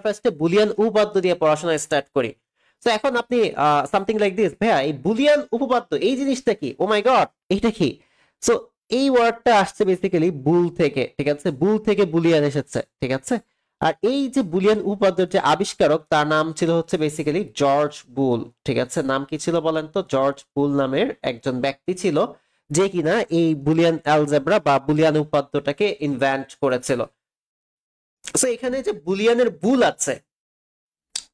ফার্স্টে বুলিয়ান উপপাদ্য দিয়ে পড়াশোনা স্টার্ট করি। তো এখন আপনি সামথিং লাইক দিস, ভাইয়া এই বুলিয়ান উপপাদ্য এই জিনিসটা কি, ও মাই গড এইটা কি? সো এই ওয়ার্ডটা আসছে বেসিক্যালি বুল থেকে, ঠিক আছে, বুল থেকে বুলিয়ান এসেছে, ঠিক আছে। আর এই যে বুলিয়ান উপপাদ্যের যে আবিষ্কারক তার নাম ছিল হচ্ছে বেসিক্যালি জর্জ বুল, ঠিক আছে। নাম কি ছিল বলেন তো? জর্জ বুল নামের একজন ব্যক্তি ছিল যে কিনা এই বুলিয়ান অ্যালজেব্রা বা বুলিয়ান উপপাদ্যটাকে ইনভেন্ট করেছিল। সো এখানে যে বুলিয়ানের বুল আছে,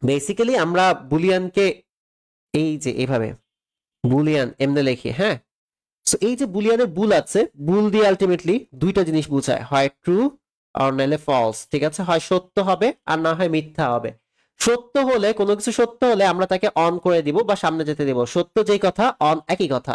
বেসিক্যালি আমরা বুলিয়ানকে এই যে এভাবে বুলিয়ান এমনি লিখি, হ্যাঁ। সো এই যে বুলিয়ানের বুল আছে, বুল দিয়ে আলটিমেটলি দুইটা জিনিস বোঝায়, হয় ট্রু আর নাহলে ফলস, ঠিক আছে। হয় সত্য হবে আর না হয় মিথ্যা হবে। সত্য হলে, কোনো কিছু সত্য হলে আমরা তাকে অন করে দিব বা সামনে যেতে দিব, সত্য যেই কথা অন একই কথা,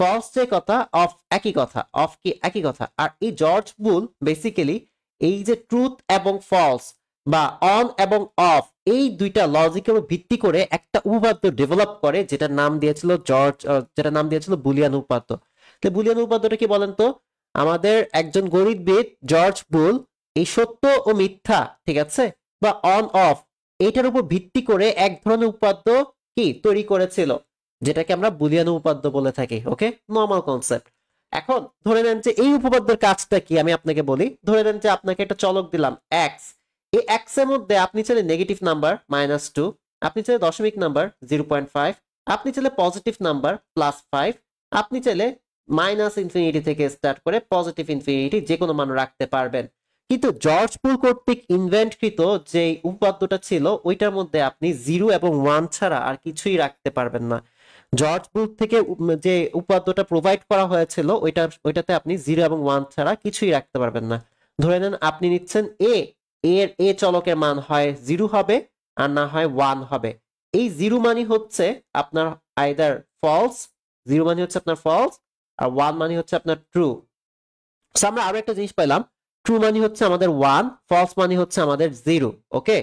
ফলস যে কথা অফ একই কথা, অফ কি একই কথা। আর এই জর্জ বুল বেসিক্যালি এই যে ট্রুথ এবং ফলস বা অন এবং অফ এই দুইটা লজিকের ভিত্তি করে একটা উপপাদ্য ডেভেলপ করে, যেটার নাম দিয়েছিল যেটা নাম দিয়েছিল বুলিয়ান উপপাদ্য। বুলিয়ান উপপাদ্যটা কি বলেন তো? আমাদের একজন গণিতবিদ জর্জ বুল এই সত্য ও মিথ্যা, ঠিক আছে, বা অন অফ এইটার উপর ভিত্তি করে এক ধরনের উপপাদ্য কি তৈরি করেছিল, যেটাকে আমরা বুলিয়ান উপপাদ্য বলে থাকি। ওকে, নর্মাল কনসেপ্ট। এখন ধরে নেন যে এই উপপাদ্যের কাজটা কি আমি আপনাকে বলি। ধরে নেন যে আপনাকে একটা চলক দিলাম এক্স, এই এক্স এর মধ্যে আপনি চাইলে নেগেটিভ নাম্বার -2, আপনি চাইলে দশমিক নাম্বার 0.5, আপনি চাইলে পজিটিভ নাম্বার +5, আপনি চাইলে -ইনফিনিটি থেকে স্টার্ট করে পজিটিভ ইনফিনিটি যে কোনো মান রাখতে পারবেন। কিন্তু জর্জ বুল কর্তৃক ইনভেন্টকৃত যে উপপাদ্যটা ছিল ওইটার মধ্যে আপনি 0 এবং 1 ছাড়া আর কিছুই রাখতে পারবেন না। জর্জ বুল থেকে যে উপপাদ্যটা প্রোভাইড করা হয়েছিল ওইটাতে আপনি 0 এবং 1 ছাড়া কিছুই রাখতে পারবেন না। ধরে নেন আপনি নিচ্ছেন এ চলকের মান হয় 0 হবে আর না হয় 1 হবে। এই 0 মানে হচ্ছে আপনার আইদার ফলস, 0 মানে হচ্ছে আপনার ফলস আর 1 মানে হচ্ছে আপনার ট্রু। সো আমরা আরো একটা জিনিস পাইলাম, ট্রু মানে হচ্ছে আমাদের 1, ফলস মানে হচ্ছে আমাদের 0। ওকে,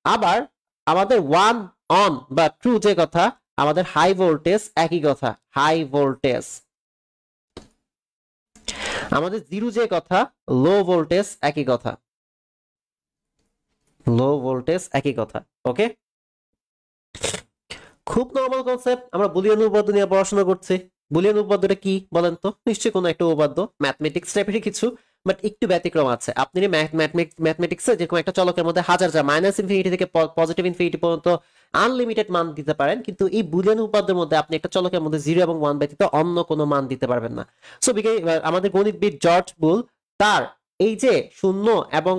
আবার আমাদের 1 অন বা ট্রু যে কথা, আমাদের হাই ভোল্টেজ একই কথা, হাই ভোল্টেজ। আমাদের 0 যে কথা, লো ভোল্টেজ একই কথা, লো ভোল্টেজ একই কথা। ওকে, খুব নরমাল কনসেপ্ট। আমরা বুলিয়ান উপপাদ্য নিয়ে পড়াশোনা করছি। বুলিয়ান উপপাদ্যটা কি বলেন তো? নিশ্চয়ই কোনো একটা উপপাদ্য, ম্যাথমেটিক্স টাইপের কিছু, বাট একটু ব্যতিক্রম আছে। আপনি ম্যাথমেটিক্সে যেরকম একটা চলকের মধ্যে হাজার যা -ইনফিনিটি থেকে পজিটিভ ইনফিনিটি পর্যন্ত আনলিমিটেড মান দিতে পারেন, কিন্তু এই বুলিয়ান উপপাদ্যের মধ্যে আপনি একটা চলকের মধ্যে 0 এবং 1 ব্যতীত অন্য কোনো মান দিতে পারবেন না। সো আমাদের গণিতবিদ জর্জ বুল তার এই যে শূন্য এবং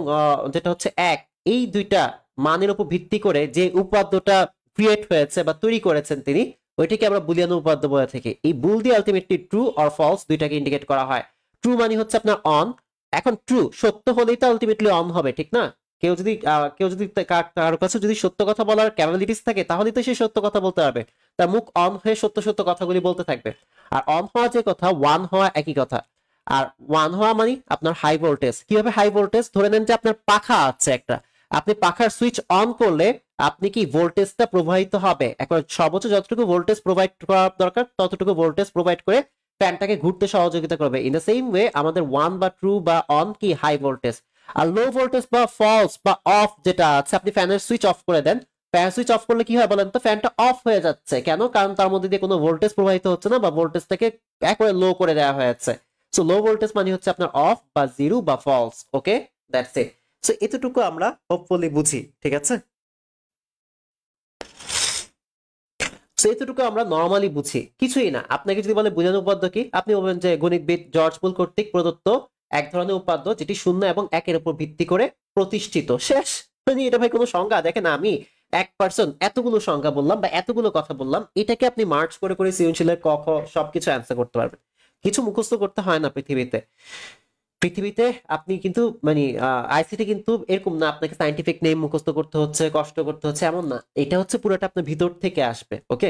যেটা হচ্ছে 1, এই দুইটা মানের উপর ভিত্তি করে যে উপপাদ্যটা ক্রিয়েট হয়েছে বা তৈরি করেছেন তিনি, ওইটাকে আমরা বুলিয়ান উপপাদ্য বলে থাকি। এই বুল দিয়ে আলটিমেটলি ট্রু অর ফলস দুইটাকে ইন্ডিকেট করা হয়। ট্রু মানে হচ্ছে আপনার অন। এখন ট্রু সত্য হলেই তো আলটিমেটলি অন হবে, ঠিক না? কেউ যদি কারোর কাছে যদি সত্য কথা বলার ক্যাপাবিলিটিস থাকে তাহলেই তো সে সত্য কথা বলতে পারবে। তার মুখ অন হয়ে সত্য সত্য কথাগুলি বলতে থাকবে। আর অন হওয়া যে কথা, 1 হওয়া একই কথা। আর 1 হওয়া মানে আপনার হাই ভোল্টেজ। কিভাবে হাই ভোল্টেজ? ধরে নেন যে আপনার পাখা আছে একটা, আপনি পাখার সুইচ অন করলে আপনি কি ভোল্টেজটা প্রবাহিত হবে, এখন সর্বোচ্চ যতটুকু ভোল্টেজ প্রোভাইড করা দরকার ততটুকু ভোল্টেজ প্রোভাইড করে ফ্যানটাকে ঘুরতে সহযোগিতা করবে। ইন দ্য সেম ওয়ে আমাদের 1 বা ট্রু বা অন কি হাই ভোল্টেজ, আর লো ভোল্টেজ বা ফলস বা অফ যেটা আছে, আপনি ফ্যানের সুইচ অফ করে দেন, ফ্যান সুইচ অফ করলে কি হয় বলেন তো? ফ্যানটা অফ হয়ে যাচ্ছে। কেন? কারণ তার মধ্যে দিয়ে কোনো ভোল্টেজ প্রবাহিত হচ্ছে না বা ভোল্টেজটাকে একবারে লো করে দেওয়া হয়েছে। সো লো ভোল্টেজ মানে হচ্ছে আপনার অফ বা 0 বা false. Okay, that's it. So এতটুকু আমরা হোপফুলি বুঝি, ঠিক আছে। এতটুকু আমরা নরমালি বুঝি, কিছুই না। আপনাকে যদি বলে বুলিয়ান উপপাদ্য কি, আপনি বলবেন যে গণিতবিদ জর্জ বুল কর্তৃক প্রদত্ত এক ধরনের উপপাদ্য যেটি শূন্য এবং একের উপর ভিত্তি করে প্রতিষ্ঠিত, শেষ। মানে এটা ভাই কোনো সংজ্ঞা? দেখেন আমি এক পার্সন এতগুলো সংজ্ঞা বললাম বা এতগুলো কথা বললাম, এটাকে আপনি মার্চ করে করে সৃজনশীলের ক খ সবকিছু অ্যান্সার করতে পারবেন। কিছু মুখস্থ করতে হয় না পৃথিবীতে। পৃথিবীতে আপনি কিন্তু মানে আইসিটি কিন্তু এরকম না আপনাকে সাইন্টিফিক নেম মুখস্থ করতে হচ্ছে, কষ্ট করতে হচ্ছে, এমন না। এটা হচ্ছে পুরোটা আপনার ভিতর থেকে আসবে। ওকে,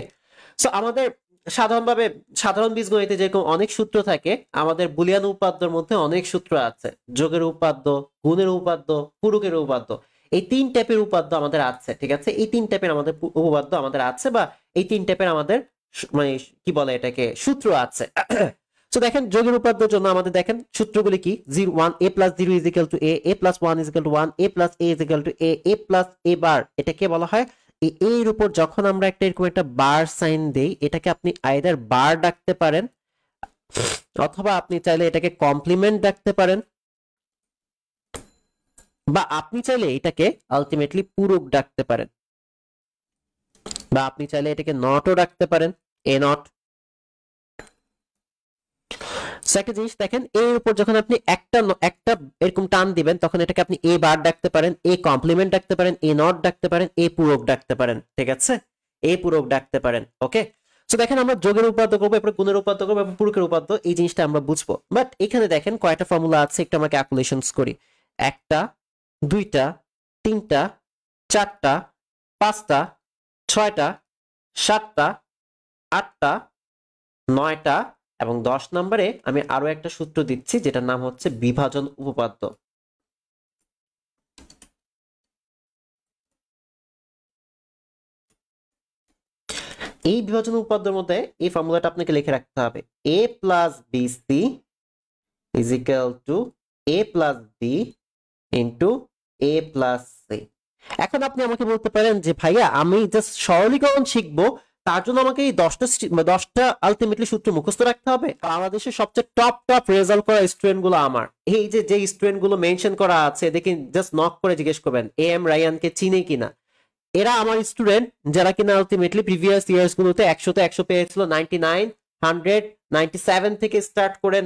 সো আমাদের সাধারণভাবে সাধারণ বীজগণিতে যেরকম অনেক সূত্র থাকে, আমাদের বুলিয়ান উপপাদ্যের মধ্যে অনেক সূত্র আছে। যোগের উপপাদ্য, গুণের উপপাদ্য, পূরকের উপপাদ্য, এই 3 টাইপের উপপাদ্য আমাদের আছে, ঠিক আছে। এই 3 টাইপের আমাদের উপপাদ্য আমাদের আছে, বা এই 3 টাইপের আমাদের মানে কি বলে এটাকে, সূত্র আছে। সো দেখেন যোগের উপপাদ্যের জন্য আমাদের দেখেন সূত্রগুলি কি, 1 a + 0 = a + 1 = 1 a + a = a + a বার, এটাকে বলা হয় এই এর উপর যখন আমরা একটা এরকম একটা বার সাইন দেই, এটাকে আপনি আইদার বার ডাকতে পারেন অথবা আপনি চাইলে এটাকে কমপ্লিমেন্ট ডাকতে পারেন, বা আপনি চাইলে এটাকে আলটিমেটলি পূরক ডাকতে পারেন, বা আপনি চাইলে এটাকে নটও ডাকতে পারেন, এ নট। একটা জিনিস দেখেন, এর উপর যখন আপনি একটা একটা এরকম টান দিবেন তখন এটাকে আপনি এ বার ডাকতে পারেন, এ কমপ্লিমেন্ট ডাকতে পারেন, এ নট ডাকতে পারেন, এ পূরক ডাকতে পারেন, ঠিক আছে, এ পূরক ডাকতে পারেন। ওকে, সো দেখেন আমরা যোগের উপপাদ্য করবো, এরপর গুণের উপপাদ্য করবো, এবং পূরকের উপপাদ্য, এই জিনিসটা আমরা বুঝবো। বাট এখানে দেখেন কয়টা ফর্মুলা আছে, একটু আমরা ক্যালকুলেশনস করি। একটা, দুইটা, তিনটা, চারটা, পাঁচটা, ছয়টা, সাতটা, আটটা, নয়টা, এবং 10 নম্বরে আমি আরো একটা সূত্র দিচ্ছি যেটার নাম হচ্ছে বিভাজন উপপাদ্য। এই বিভাজন উপপাদ্যের মধ্যে এই ফর্মুলাটা আপনাকে লিখে রাখতে হবে, a + bc = a + b a + c। এখন আপনি আমাকে বলতে পারেন যে ভাইয়া আমি জাস্ট সরলীকরণ শিখবো, তার জন্য আমাকে এই 10টা আলটিমেটলি সূত্র মুখস্থ রাখতে হবে? বাংলাদেশের সবচেয়ে টপ রেজাল্ট করা স্টুডেন্ট গুলো আমার, এই যে স্টুডেন্ট গুলো মেনশন করা আছে, দেখেন জাস্ট নক করে জিজ্ঞেস করবেন এ এম রায়ানকে চিনে কিনা। এরা আমার স্টুডেন্ট যারা কিনা আলটিমেটলি প্রিভিয়াস ইয়ার্স গুলোতে 100তে 100 পেয়েছিল, 99, 100, 97 থেকে স্টার্ট করে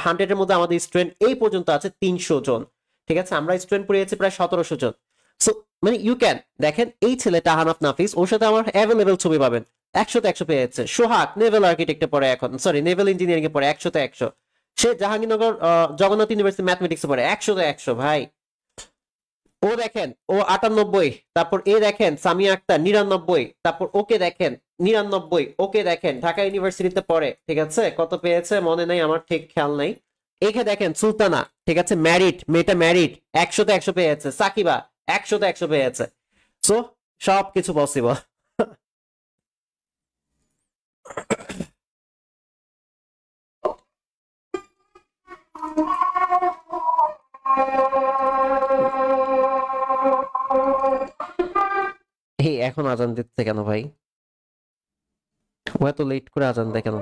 100 এর মধ্যে আমাদের স্টুডেন্ট এই পর্যন্ত আছে 300 জন, ঠিক আছে, আমরা স্টুডেন্ট পড়িয়েছি প্রায় 1700 জন। সো মানে ইউ ক্যান দেখেন এই ছেলেটা হানাফ নাফিস, ওর সাথে আমার অ্যাভেলেবল ছবি পাবেন, 100তে 100 পেয়েছে। সোহাগ নেভেল আর্কিটেক্টে পড়ে এখন, সরি নেভেল ইঞ্জিনিয়ারিং এ পড়ে, 100তে 100। সে জাহাঙ্গীরনগর জগন্নাথ ইউনিভার্সিটি ম্যাথমেটিক্সে পড়ে, 100তে 100 ভাই। ও দেখেন ও 98, তারপর এ দেখেন সামিয়া আক্তার 99, তারপর ওকে দেখেন 99, ওকে দেখেন ঢাকা ইউনিভার্সিটিতে পড়ে, ঠিক আছে, কত পেয়েছে মনে নাই আমার, ঠিক খেয়াল নাই। একে দেখেন সুলতানা, ঠিক আছে, ম্যারিড, মেয়েটা ম্যারিড, 100তে 100 পেয়েছে। সাকিবা 100তে 100 পেয়েছে। সো সবকিছু পসিবল। এই এখন আজান দিচ্ছে কেন ভাই? ও এত লেট করে আজান দেয় কেন?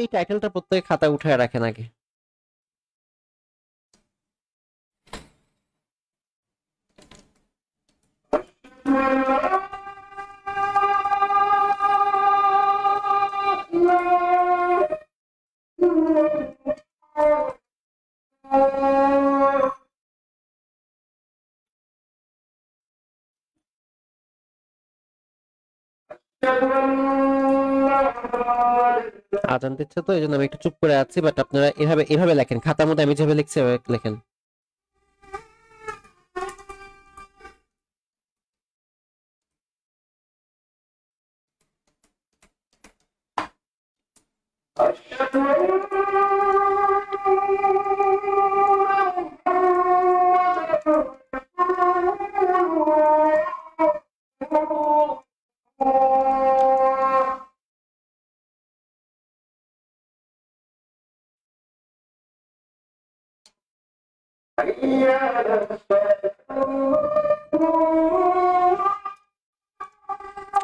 এই টাইটেলটা প্রত্যেক খাতায় উঠায় রাখেন আগে। আজান দিচ্ছে তো এই জন্য আমি একটু চুপ করে আছি, বাট আপনারা এভাবে এভাবে লেখেন, খাতার মধ্যে আমি যেভাবে লিখছি এভাবে লেখেন।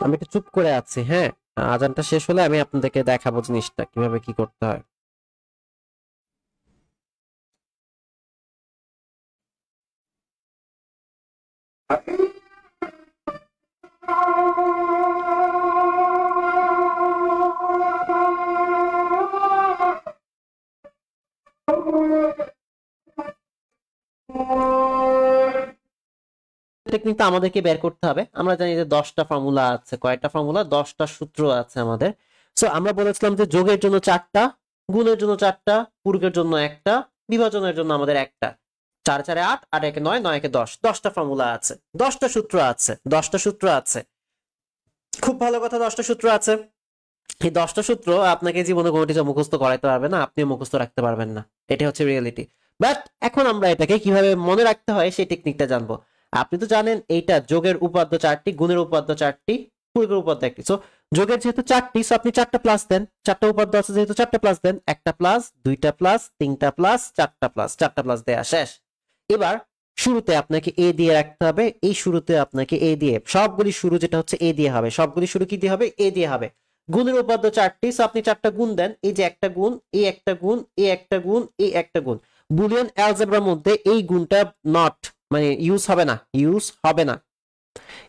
আমি একটু চুপ করে আছি, হ্যাঁ, আজানটা শেষ হলে আমি আপনাদেরকে দেখাবো জিনিসটা কিভাবে কি করতে হয়। টেকনিকটা আমাদেরকে বের করতে হবে। আমরা জানি যে 10টা ফর্মুলা আছে, কয়টা ফর্মুলা, 10টা সূত্র আছে আমাদের। সো আমরা বলেছিলাম যে যোগের জন্য 4টা, গুণের জন্য 4টা, পূরকের জন্য একটা, বিভাজনের জন্য আমাদের একটা। 4 4 8, 8 1 9, 9 1 10, 10টা ফর্মুলা আছে, 10টা সূত্র আছে, 10টা সূত্র আছে। খুব ভালো কথা, 10টা সূত্র আছে। এই 10টা সূত্র আপনাকে জীবনে কোনো কিছু মুখস্থ করাইতে পারবে না, আপনিও মুখস্থ রাখতে পারবেন না, এটা হচ্ছে রিয়েলিটি। বাট এখন আমরা এটাকে কিভাবে মনে রাখতে হয় সেই টেকনিকটা জানবো। আপনি তো জানেন এইটা যোগের উপাদ্য 4টি, গুণের উপাদ্য 4টি, পূরকের উপাদ্য 1টি। সো যোগের যেহেতু 4টি, সো আপনি 4টা প্লাস দেন, 4টা উপাদ্য আছে যেহেতু 4টা প্লাস দেন, একটা প্লাস, দুইটা প্লাস, তিনটা প্লাস, 4টা প্লাস, 4টা প্লাস দেয়া শেষ। এবার শুরুতে আপনাকে এ দিয়ে রাখতে হবে, এই শুরুতে আপনাকে এ দিয়ে, সবগুলি শুরু যেটা হচ্ছে এ দিয়ে হবে, সবগুলি শুরু কি দিয়ে হবে, এ দিয়ে হবে। গুণের উপাদ্য 4টি, সো আপনি 4টা গুণ দেন, এই যে একটা গুণ, এই একটা গুণ, এই একটা গুণ, এই একটা গুণ। বুলিয়ান অ্যালজেব্রার মধ্যে এই গুণটা নট মানে ইউজ হবে না, ইউজ হবে না,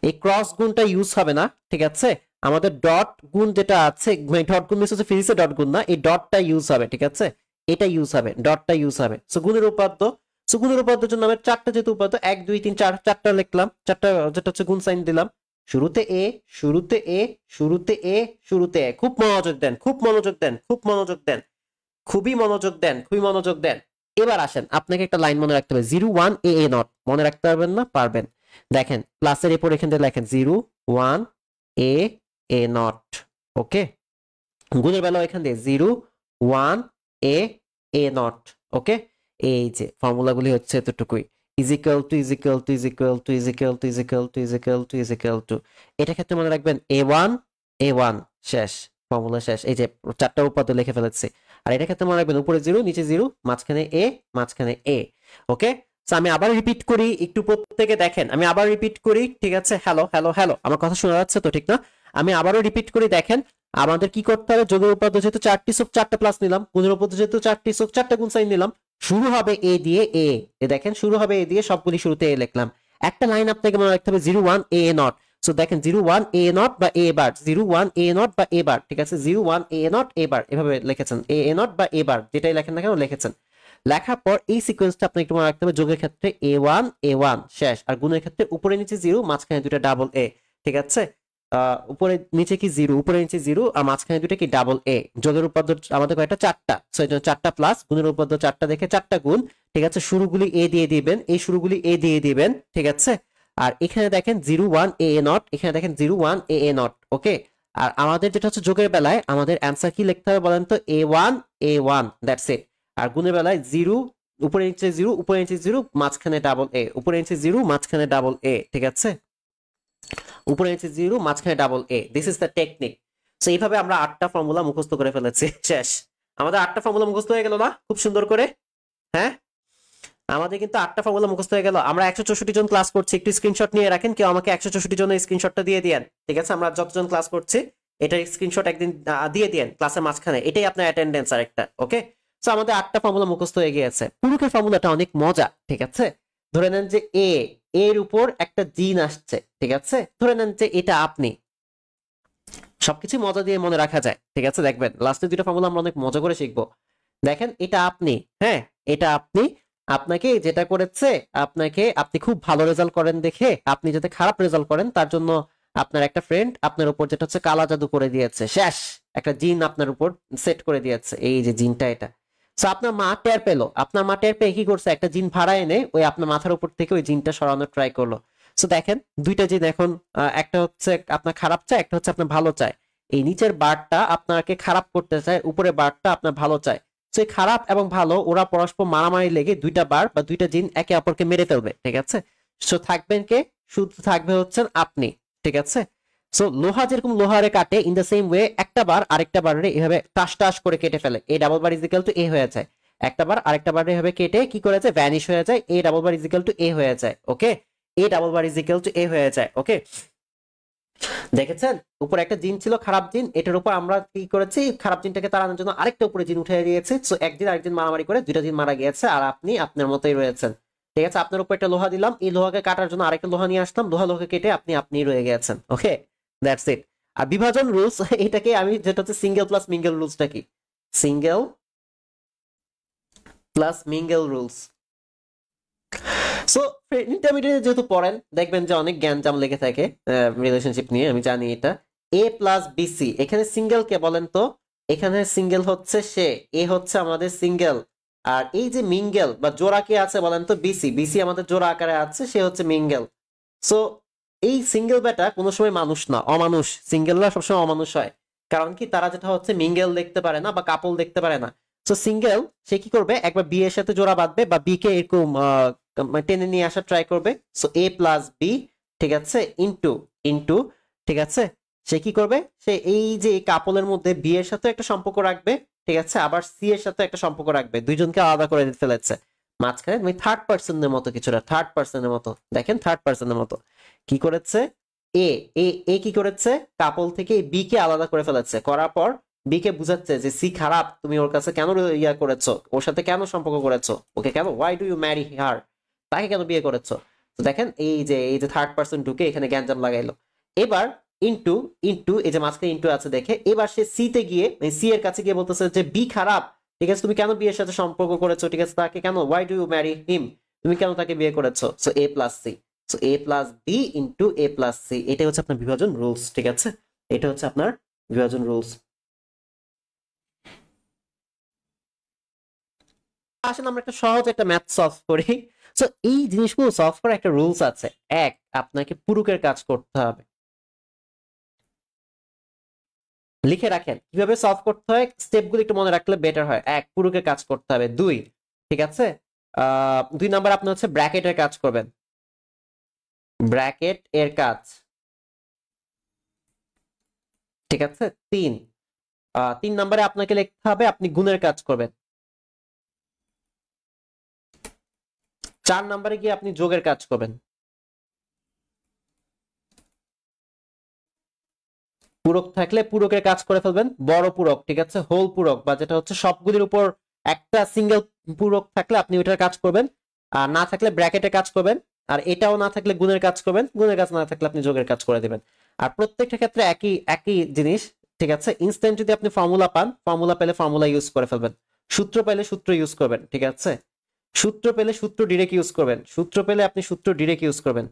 এই ক্রস গুণটা ইউজ হবে না, ঠিক আছে। আমাদের ডট গুণ যেটা আছে, মানে ডট গুণ মিনস হচ্ছে ফিজিক্সে ডট গুণ না, এই ডটটা ইউজ হবে, ঠিক আছে, এটা ইউজ হবে, ডটটা ইউজ হবে। সো গুণের উপাদ্য, সো গুণের উপাদ্যের জন্য আমরা 4টা যেহেতু উপাদ্য 1 2 3 4, 4টা লিখলাম, 4টা যেটা হচ্ছে গুণ সাইন দিলাম, শুরুতে এ, শুরুতে এ, শুরুতে এ, শুরুতে এ। খুব মনোযোগ দেন, খুব মনোযোগ দেন, খুব মনোযোগ দেন, খুবই মনোযোগ দেন, খুবই মনোযোগ দেন। এবার আসেন, আপনাকে একটা লাইন মনে রাখতে হবে, 0 1 এ এ নট। মনে রাখতে পারবেন না? পারবেন। দেখেন প্লাসের এরপর এখান থেকে লেখেন 0 1 এ এ নট, ওকে। গুণের বেলাও এখান দিয়ে 0 1 এ এ নট, ওকে। এই যে ফর্মুলাগুলি হচ্ছে এতটুকুই, is equal two is equal two is equal two is equal two is equal two is equal two is equal two. এটা ক্ষেত্রে মনে রাখবেন a1 শেষ, ফর্মুলা শেষ। এই যে 4টা উপাদ্য লিখে ফেলেছি। আর এটা ক্ষেত্রে মনে রাখবেন উপরে 0 নিচে 0, মাঝখানে এ, মাঝখানে এ, ওকে। সো আমি আবার রিপিট করি, একটু প্রত্যেকে দেখেন, আমি আবার রিপিট করি, ঠিক আছে। হ্যালো হ্যালো হ্যালো, আমার কথা শোনা যাচ্ছে তো, ঠিক না? আমি আবারও রিপিট করি, দেখেন আমাদের কি করতে হবে, যোগের উপাদ্য যেহেতু 4টি, সো 4টা প্লাস নিলাম, গুণের উপাদ্য যেহেতু 4টি, সো 4টা গুণ সাইন নিলাম, শুরু হবে এ দিয়ে, এ দেখেন শুরু হবে এ দিয়ে, সবগুলি শুরুতে এ লিখলাম। একটা লাইন আপনাকে মনে রাখতে হবে, 0 1 এ নট। সো দেখেন 0 1 এ নট বা এ বার, 0 1 এ নট বা এ বার, ঠিক আছে, 0 1 এ নট এ বার, এভাবে লিখেছেন, এ নট বা এ বার, যেটাই লেখেন না কেন লিখেছেন। লেখার পর এই সিকোয়েন্সটা আপনাকে একটু মনে রাখতে হবে, যোগের ক্ষেত্রে a1 শেষ, আর গুণের ক্ষেত্রে উপরে নিচে 0, মাঝখানে দুটো ডাবল এ, ঠিক আছে। উপরে নিচে কি 0, উপরে নিচে 0, আর মাঝখানে দুটো কি ডাবল এ। যোগের উপাদ্য আমাদের কয়টা, 4টা, সো এই জন্য 4টা প্লাস, গুণের উপাদ্য 4টা দেখে 4টা গুণ, ঠিক আছে। শুরুগুলি এ দিয়ে দিবেন, এই শুরুগুলি এ দিয়ে দিবেন, ঠিক আছে। আর এখানে দেখেন 0 1 এ এ নট, এখানে দেখেন 0 1 এ এ নট, ওকে। আর আমাদের যেটা হচ্ছে যোগের বেলায় আমাদের অ্যান্সার কি লিখতে হবে বলেন তো, a1 দ্যাটস ইট। আর গুণের বেলায় 0, উপরে নিচে 0, উপরে নিচে 0, মাঝখানে ডাবল এ, উপরে নিচে 0, মাঝখানে ডাবল এ, ঠিক আছে। উপরে নিচে 0, মাঝখানে double A, this is the technique. So এইভাবে আমরা 8টা ফর্মুলা মুখস্থ করে ফেলেছি, শেষ। আমাদের 8টা ফর্মুলা মুখস্থ হয়ে গেল না খুব সুন্দর করে? হ্যাঁ, আমাদের কিন্তু 8টা ফর্মুলা মুখস্থ হয়ে গেল। আমরা 164 জন ক্লাস করছি, একটু স্ক্রিনশট নিয়ে রাখেন, কেউ আমাকে 164 জনের স্ক্রিনশটটা দিয়ে দিয়েন, ঠিক আছে। আমরা যতজন ক্লাস করছি এটার স্ক্রিনশট একদিন দিয়ে দিয়েন ক্লাসের মাঝখানে, এটাই আপনার অ্যাটেন্ডেন্স আর একটা, ওকে। সো আমাদের 8টা ফর্মুলা মুখস্থ হয়ে গিয়েছে। পূরকের ফর্মুলাটা অনেক মজা, ঠিক আছে। ধরে নেন যে এর উপর একটা জিন আসছে, ঠিক আছে। ধরে নেন যে এটা আপনি, সবকিছু মজা দিয়ে মনে রাখা যায়, ঠিক আছে। দেখবেন লাস্টের দুটো ফর্মুলা আমরা অনেক মজা করে শিখবো। দেখেন এটা আপনি, হ্যাঁ এটা আপনি, আপনাকে যেটা করেছে, আপনি খুব ভালো রেজাল্ট করেন দেখে আপনি যাতে খারাপ রেজাল্ট করেন তার জন্য আপনার একটা ফ্রেন্ড আপনার উপর যেটা হচ্ছে কালা জাদু করে দিয়েছে, শেষ। একটা জিন আপনার উপর সেট করে দিয়েছে, এই যে জিনটা এটা। সো আপনার মা টের পেলো, আপনার মা টের পেয়ে কি করছে, একটা জিন ভাড়া এনে ওই আপনার মাথার উপর থেকে ওই জিনটা সরানোর ট্রাই করলো। সো দেখেন দুইটা জিন এখন, একটা হচ্ছে আপনার খারাপ চায়, একটা হচ্ছে আপনার ভালো চায়। এই নিচের বারটা আপনাকে খারাপ করতে চায়, উপরে বারটা আপনার ভালো চায়। সে খারাপ এবং ভালো ওরা পরস্পর মারামারি লেগে দুইটা বার বা দুইটা জিন একে অপরকে মেরে ফেলবে, ঠিক আছে। সো থাকবেন কে, শুধু থাকবে হচ্ছেন আপনি, ঠিক আছে। সো লোহা যেরকম লোহারে কাটে, ইন দ্য সেম ওয়ে একটা বার আরেকটা বারে এভাবে টাস টাস করে কেটে ফেলে, A double bar is equal to A হয়ে যায়। একটা বার আরেকটা বারে এভাবে কেটে কি করে যায়, ভ্যানিশ হয়ে যায়, A double bar is equal to A হয়ে যায়, okay. A double bar is equal to A হয়ে যায়, ওকে। দেখেছেন উপরে একটা জিন ছিল খারাপ জিন, এটার উপর আমরা কি করেছি, খারাপ জিনটাকে তাড়ানোর জন্য আরেকটা উপরে জিন উঠে দিয়েছে। সো একদিন আরেকদিন মারামারি করে দুইটা জিন মারা গিয়েছে, আর আপনি আপনার মতোই রয়েছেন, ঠিক আছে। আপনার উপর একটা লোহা দিলাম, এই লোহাকে কাটার জন্য আরেকটা লোহা নিয়ে আসলাম, লোহাকে কেটে আপনি রয়ে গেছেন, ওকে। দ্যাটস ইট। আর বিভাজন রুলস, এটাকে আমি যেটা হচ্ছে সিঙ্গেল প্লাস মিঙ্গেল রুলসটা কি, single plus mingle rules. So intermediate যেহেতু পড়েন দেখবেন যে অনেক জ্ঞানজাম লেগে থাকে রিলেশনশিপ নিয়ে, আমি জানি এটা। এ প্লাস বিসি, এখানে সিঙ্গেল কে বলেন তো, এখানে সিঙ্গেল হচ্ছে সে, এ হচ্ছে আমাদের সিঙ্গেল, আর এই যে মিঙ্গেল বা জোড়া কে আছে বলেন তো? বিসি। বিসি আমাদের জোড়া আকারে আছে, সে হচ্ছে মিঙ্গেল। সো এই সিঙ্গেল বেটা কোনো সময় মানুষ না, অমানুষ। সিঙ্গেলরা সবসময় অমানুষ হয়, কারণ কি তারা যেটা হচ্ছে মিঙ্গেল দেখতে পারে না বা কাপল দেখতে পারে না। সো সিঙ্গেল সে কি করবে, একবার বি এর সাথে জোড়া বাঁধবে বা বি কে এরকম টেনে নিয়ে আসার ট্রাই করবে। সো এ প্লাস বি, ঠিক আছে, ইনটু ইনটু, ঠিক আছে, সে কি করবে, সে এই যে কাপলের মধ্যে বি এর সাথে একটা সম্পর্ক রাখবে, ঠিক আছে, আবার সি এর সাথে একটা সম্পর্ক রাখবে, দুইজনকে আলাদা করে ফেলেছে। মাঝখানে তুমি থার্ড পার্সনের মতো কিছুটা, থার্ড পার্সনের মতো, দেখেন থার্ড পার্সনের মতো কি করেছে, এ এ এ কি করেছে, কাপল থেকে বি কে আলাদা করে ফেলেছে, করার পর বি কে বুঝাচ্ছে যে সি খারাপ, তুমি ওর কাছে কেন ইয়া করেছো, ওর সাথে কেন সম্পর্ক করেছো, ওকে কেন, why do you marry her, তাকে কেন বিয়ে করেছো। তো দেখেন এই যে থার্ড পার্সন ঢুকে এখানে গ্যাঞ্জাম লাগাইলো। এবার ইনটু ইনটু, এই যে মাঝখানে ইনটু আছে দেখে, এবার সে সি তে গিয়ে, সি এর কাছে গিয়ে বলতেছে যে বি খারাপ, ঠিক আছে, তুমি কেন বিয়ের সাথে সম্পর্ক করেছো, ঠিক আছে, তাকে কেন, why do you marry him, তুমি কেন তাকে বিয়ে করেছো। So A plus C, so A plus B into A plus C, এটা হচ্ছে আপনার বিভাজন রুলস, ঠিক আছে, এটা হচ্ছে আপনার বিভাজন রুলস। আসলে আমরা একটা সহজ একটা ম্যাথ সলভ করি। সো এই জিনিসগুলো সলভ করার একটা রুলস আছে। এক, আপনাকে পুরুকের কাজ করতে হবে, লিখে রাখেন কিভাবে সলভ করতে হয়, স্টেপগুলো একটু মনে রাখলে বেটার হয়। এক, পুরুকের কাজ করতে হবে। দুই, ঠিক আছে, দুই নাম্বার আপনি হচ্ছে ব্র্যাকেটের কাজ করবেন, ব্র্যাকেট এর কাজ, ঠিক আছে। তিন, তিন নম্বরে আপনাকে লিখতে হবে আপনি গুণের কাজ করবেন। চার নম্বরে গিয়ে আপনি যোগের কাজ করবেন। পূরক থাকলে পূরকের কাজ করে ফেলবেন, বড় পূরক, ঠিক আছে, হোল পূরক, বা যেটা হচ্ছে সবগুলির উপর একটা সিঙ্গেল পূরক থাকলে আপনি ওইটার কাজ করবেন, আর না থাকলে ব্র্যাকেটের কাজ করবেন, আর এটাও না থাকলে গুণের কাজ করবেন, গুণের কাজ না থাকলে আপনি যোগের কাজ করে দিবেন। আর প্রত্যেকটা ক্ষেত্রে একই একই জিনিস, ঠিক আছে। ইনস্ট্যান্ট যদি আপনি ফর্মুলা পান, ফর্মুলা পেলে ফর্মুলা ইউজ করে ফেলবেন, সূত্র পেলে সূত্র ইউজ করবেন, ঠিক আছে, সূত্র পেলে সূত্র ডিরেক্ট ইউজ করবেন, সূত্র পেলে আপনি সূত্র ডিরেক্ট ইউজ করবেন,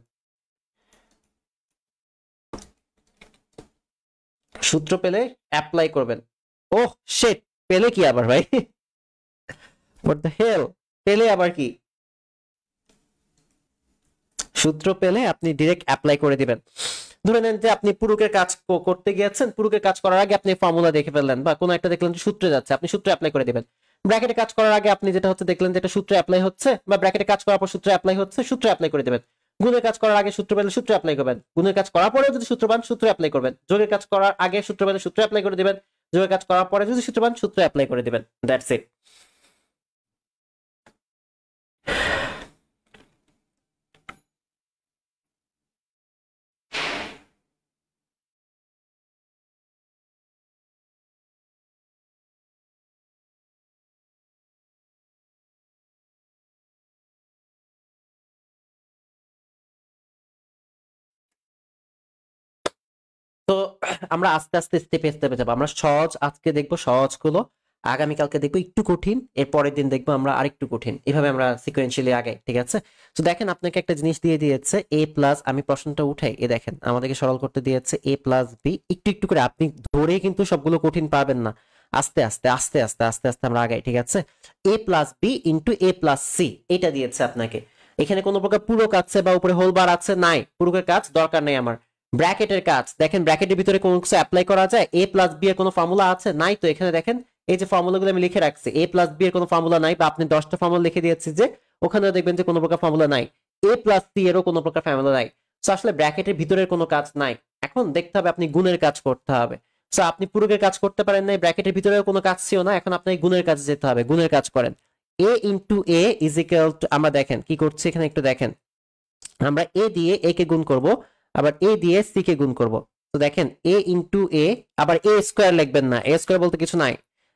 সূত্র পেলে অ্যাপ্লাই করবেন। ওহ শিট, পেলে কি আবার ভাই, হোয়াট দ্য হেল, পেলে আবার কি, সূত্র পেলে আপনি ডিরেক্ট অ্যাপ্লাই করে দিবেন। ধরে নেন যে আপনি পুরুকের কাজ করতে গিয়েছেন, পুরুকের কাজ করার আগে আপনি ফর্মুলা দেখে ফেললেন বা কোনো একটা দেখলেন যে সূত্রে যাচ্ছে, আপনি সূত্র অ্যাপ্লাই করে দিবেন। ব্র্যাকেটে কাজ করার আগে আপনি যেটা হচ্ছে দেখলেন যে এটা সূত্র অ্যাপ্লাই হচ্ছে, বা ব্র্যাকেটে কাজ করার পর সূত্র অ্যাপ্লাই হচ্ছে, সূত্র অ্যাপ্লাই করে দিবেন। গুণের কাজ করার আগে সূত্র পেলে সূত্র অ্যাপ্লাই করবেন, গুণের কাজ করার পরে যদি সূত্র পান সূত্র অ্যাপ্লাই করবেন, যোগের কাজ করার আগে সূত্র পেলে সূত্র অ্যাপ্লাই করে দিবেন, যোগের কাজ করার পরে যদি সূত্র পান সূত্র অ্যাপ্লাই করে দিবেন, দ্যাটস ইট। তো আমরা আস্তে আস্তে স্টেপে স্টেপে যাবো। আমরা সহজ আজকে দেখবো সহজ গুলো, আগামীকালকে দেখবো একটু কঠিন, এর পরের দিন দেখবো আমরা আরেকটু কঠিন, এভাবে আমরা সিকোয়েন্সিয়ালি আগে, ঠিক আছে। তো দেখেন আপনাকে একটা জিনিস দিয়ে দিয়েছে এ প্লাস, আমি প্রশ্নটা উঠাই, এ দেখেন আমাদেরকে সরল করতে দিয়েছে এ প্লাস বি, একটু একটু করে, আপনি ধরে কিন্তু সবগুলো কঠিন পারবেন না, আস্তে আস্তে আস্তে আস্তে আস্তে আস্তে আমরা আগাই, ঠিক আছে। এ plus B into A plus C, এটা দিয়েছে আপনাকে। এখানে কোনো প্রকার পূরক আছে বা উপরে হোল বার আছে নাই, পূরকের কাজ দরকার নেই আমার। ব্র্যাকেটের কাজ দেখেন, ব্র্যাকেটের ভিতরে কোনো কিছু অ্যাপ্লাই করা যায়, এ প্লাস বি এর কোনো ফর্মুলা আছে নাই, তো এখানে দেখেন এই যে ফর্মুলাগুলো আমি লিখে রাখছি, এ প্লাস বি এর কোনো ফর্মুলা নাই, বা আপনি 10টা ফর্মুলা লিখে দিয়েছি যে, ওখানে দেখবেন যে কোনো প্রকার ফর্মুলা নাই, এ প্লাস সি এরও কোনো প্রকার ফর্মুলা নাই। তো আসলে ব্র্যাকেটের ভিতরের কোনো কাজ নাই। এখন দেখতে হবে আপনি গুণের কাজ করতে হবে। তো আপনি পূরকের কাজ করতে পারেন নাই, ব্র্যাকেটের ভিতরেও কোনো কাজ ছিল না, এখন আপনাকে গুণের কাজে যেতে হবে, গুণের কাজ করেন। A into A is equal to, আমরা দেখেন কি করছি এখানে একটু দেখেন, আমরা এ দিয়ে এ কে গুণ করব, আবার এ দিয়ে সি কে গুণ করব। তো দেখেন এ ইন্টু এ, আবার এ স্কোয়ার লিখবেন না, এ স্কোয়ার বলতে কিছু নাই,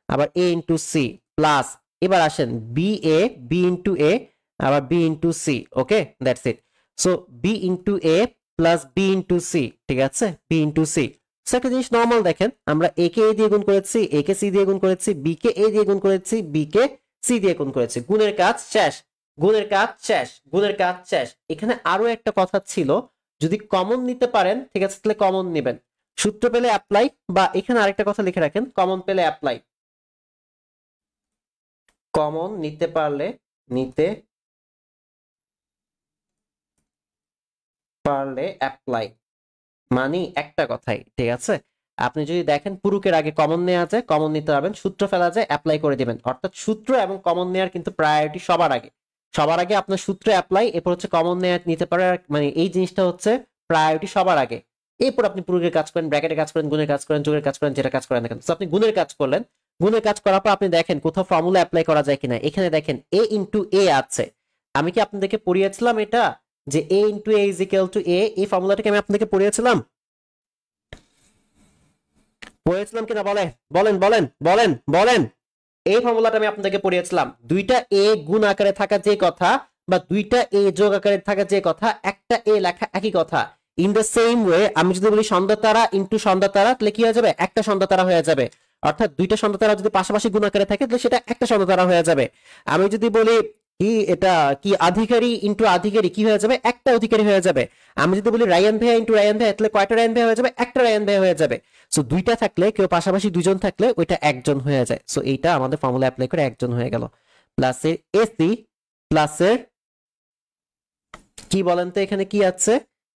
আবার এ ইন্টু সি প্লাস, এবার আসেন B A, B into A, আবার B into C, okay that's it. So B into A plus B into C, ঠিক আছে, বি ইন্টু সি। একটা জিনিস নর্মাল দেখেন, আমরা এ কে এ দিয়ে গুণ করেছি, এ কে সি দিয়ে গুণ করেছি, বি কে এ দিয়ে গুণ করেছি, বি কে সি দিয়ে গুণ করেছি, গুণের কাজ শেষ, গুণের কাজ শেষ, গুণের কাজ শেষ। এখানে আরো একটা কথা ছিল, যদি কমন নিতে পারেন, ঠিক আছে, তাহলে কমন নেবেন, সূত্র পেলে অ্যাপ্লাই, বা এখানে আরেকটা কথা লিখে রাখেন, কমন পেলে অ্যাপ্লাই। কমন নিতে পারলে নিতে পারলে অ্যাপ্লাই, মানে একটা কথাই, ঠিক আছে। আপনি যদি দেখেন পুরুকের আগে কমন নেওয়া যায়, কমন নিতে পারবেন, সূত্র ফেলা যায়, অ্যাপ্লাই করে দিবেন। অর্থাৎ সূত্র এবং কমন নেওয়ার কিন্তু প্রায়োরিটি সবার আগে, সবার আগে আপনার সূত্র অ্যাপ্লাই, এরপর হচ্ছে কমন নেওয়া নিতে পারে, মানে এই জিনিসটা হচ্ছে প্রায়োরিটি সবার আগে। এরপর আপনি পুরুকের কাজ করেন, ব্র্যাকেটের কাজ করেন, গুণের কাজ করেন, যোগের কাজ করেন, যেটা কাজ করেন না কেন। আপনি গুণের কাজ করলেন, গুণের কাজ করার পর আপনি দেখেন কোথাও ফর্মুলা অ্যাপ্লাই করা যায় কিনা। এখানে দেখেন এ ইন্টু এ আছে, আমি কি আপনাদেরকে পড়িয়েছিলাম এটা, যে A into A is equal to A, এই ফর্মুলাটাকে আমি আপনাদেরকে পড়িয়েছিলাম, পড়িয়েছিলাম কিনা বলেন, বলেন বলেন বলেন বলেন। এই ফর্মুলাটা আমি আপনাদেরকে পড়িয়েছিলাম, দুইটা এ গুণ আকারে থাকা যে কথা, বা দুইটা এ যোগ আকারে থাকা যে কথা, একটা এ লেখা একই কথা। ইন দ্য সেম ওয়ে আমি যদি বলি সন্ধ্যা তারা ইন্টু সন্ধ্যা তারা, তাহলে কি হয়ে যাবে, একটা সন্ধ্যা তারা হয়ে যাবে। অর্থাৎ দুইটা সন্ধ্যা তারা যদি পাশাপাশি গুণ আকারে থাকে তাহলে সেটা একটা সন্ধ্যা তারা হয়ে যাবে। আমি যদি বলি কি এটা কি আধিকারী ইন্টু আধিকারী, কি হয়ে যাবে, একটা অধিকারী হয়ে যাবে। আমি যদি বলি রায়ান ভাইয়া ইন্টু রায়ান ভাইয়া, তাহলে কয়টা রায়ান ভাইয়া হয়ে যাবে, একটা রায়ান ভাইয়া হয়ে যাবে। সো দুইটা থাকলে, কেউ পাশাপাশি দুইজন থাকলে ওইটা একজন হয়ে যায়। সো এইটা আমাদের ফর্মুলা অ্যাপ্লাই করে একজন হয়ে গেল। প্লাসের এসি প্লাসের কি বলেন তো এখানে কি আছে,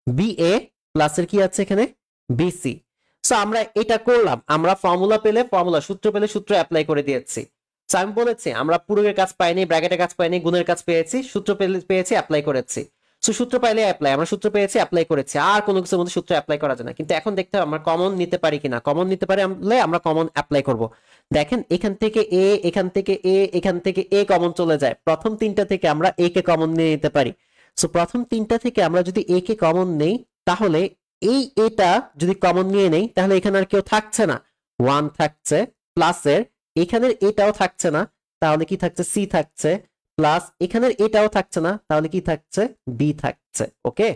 বিএ প্লাসের কি আছে এখানে, বিসি। সো আমরা এটা করলাম, আমরা ফর্মুলা পেলে ফর্মুলা, সূত্র পেলে সূত্র অ্যাপ্লাই করে দিয়েছি। সো আমি বলেছি আমরা পূরকের কাজ পাইনি, ব্র্যাকেটের কাজ পাইনি, গুণের কাজ পেয়েছি, সূত্র পেয়েছি, অ্যাপ্লাই করেছি। সো সূত্র পাইলে অ্যাপ্লাই, আমরা সূত্র পেয়েছি, অ্যাপ্লাই করেছি, আর কোনো কিছুর মধ্যে সূত্র অ্যাপ্লাই করা যায় না। কিন্তু এখন দেখতে হবে আমরা কমন নিতে পারি কিনা, কমন নিতে পারি আমরা কমন অ্যাপ্লাই করব। দেখেন এখান থেকে এ, এখান থেকে এ, এখান থেকে এ কমন চলে যায়, প্রথম তিনটা থেকে আমরা এ কে কমন নিয়ে নিতে পারি। সো প্রথম তিনটা থেকে আমরা যদি এ কে কমন নেই, তাহলে এই এটা যদি কমন নিয়ে নেই, তাহলে এখানে আর কেউ থাকছে না, ওয়ান থাকছে, প্লাসের এখানের এটাও থাকছে না, তাহলে কি থাকছে, সি থাকছে, প্লাস এখানের এটাও থাকছে না, তাহলে কি থাকছে, বি থাকছে। ওকে,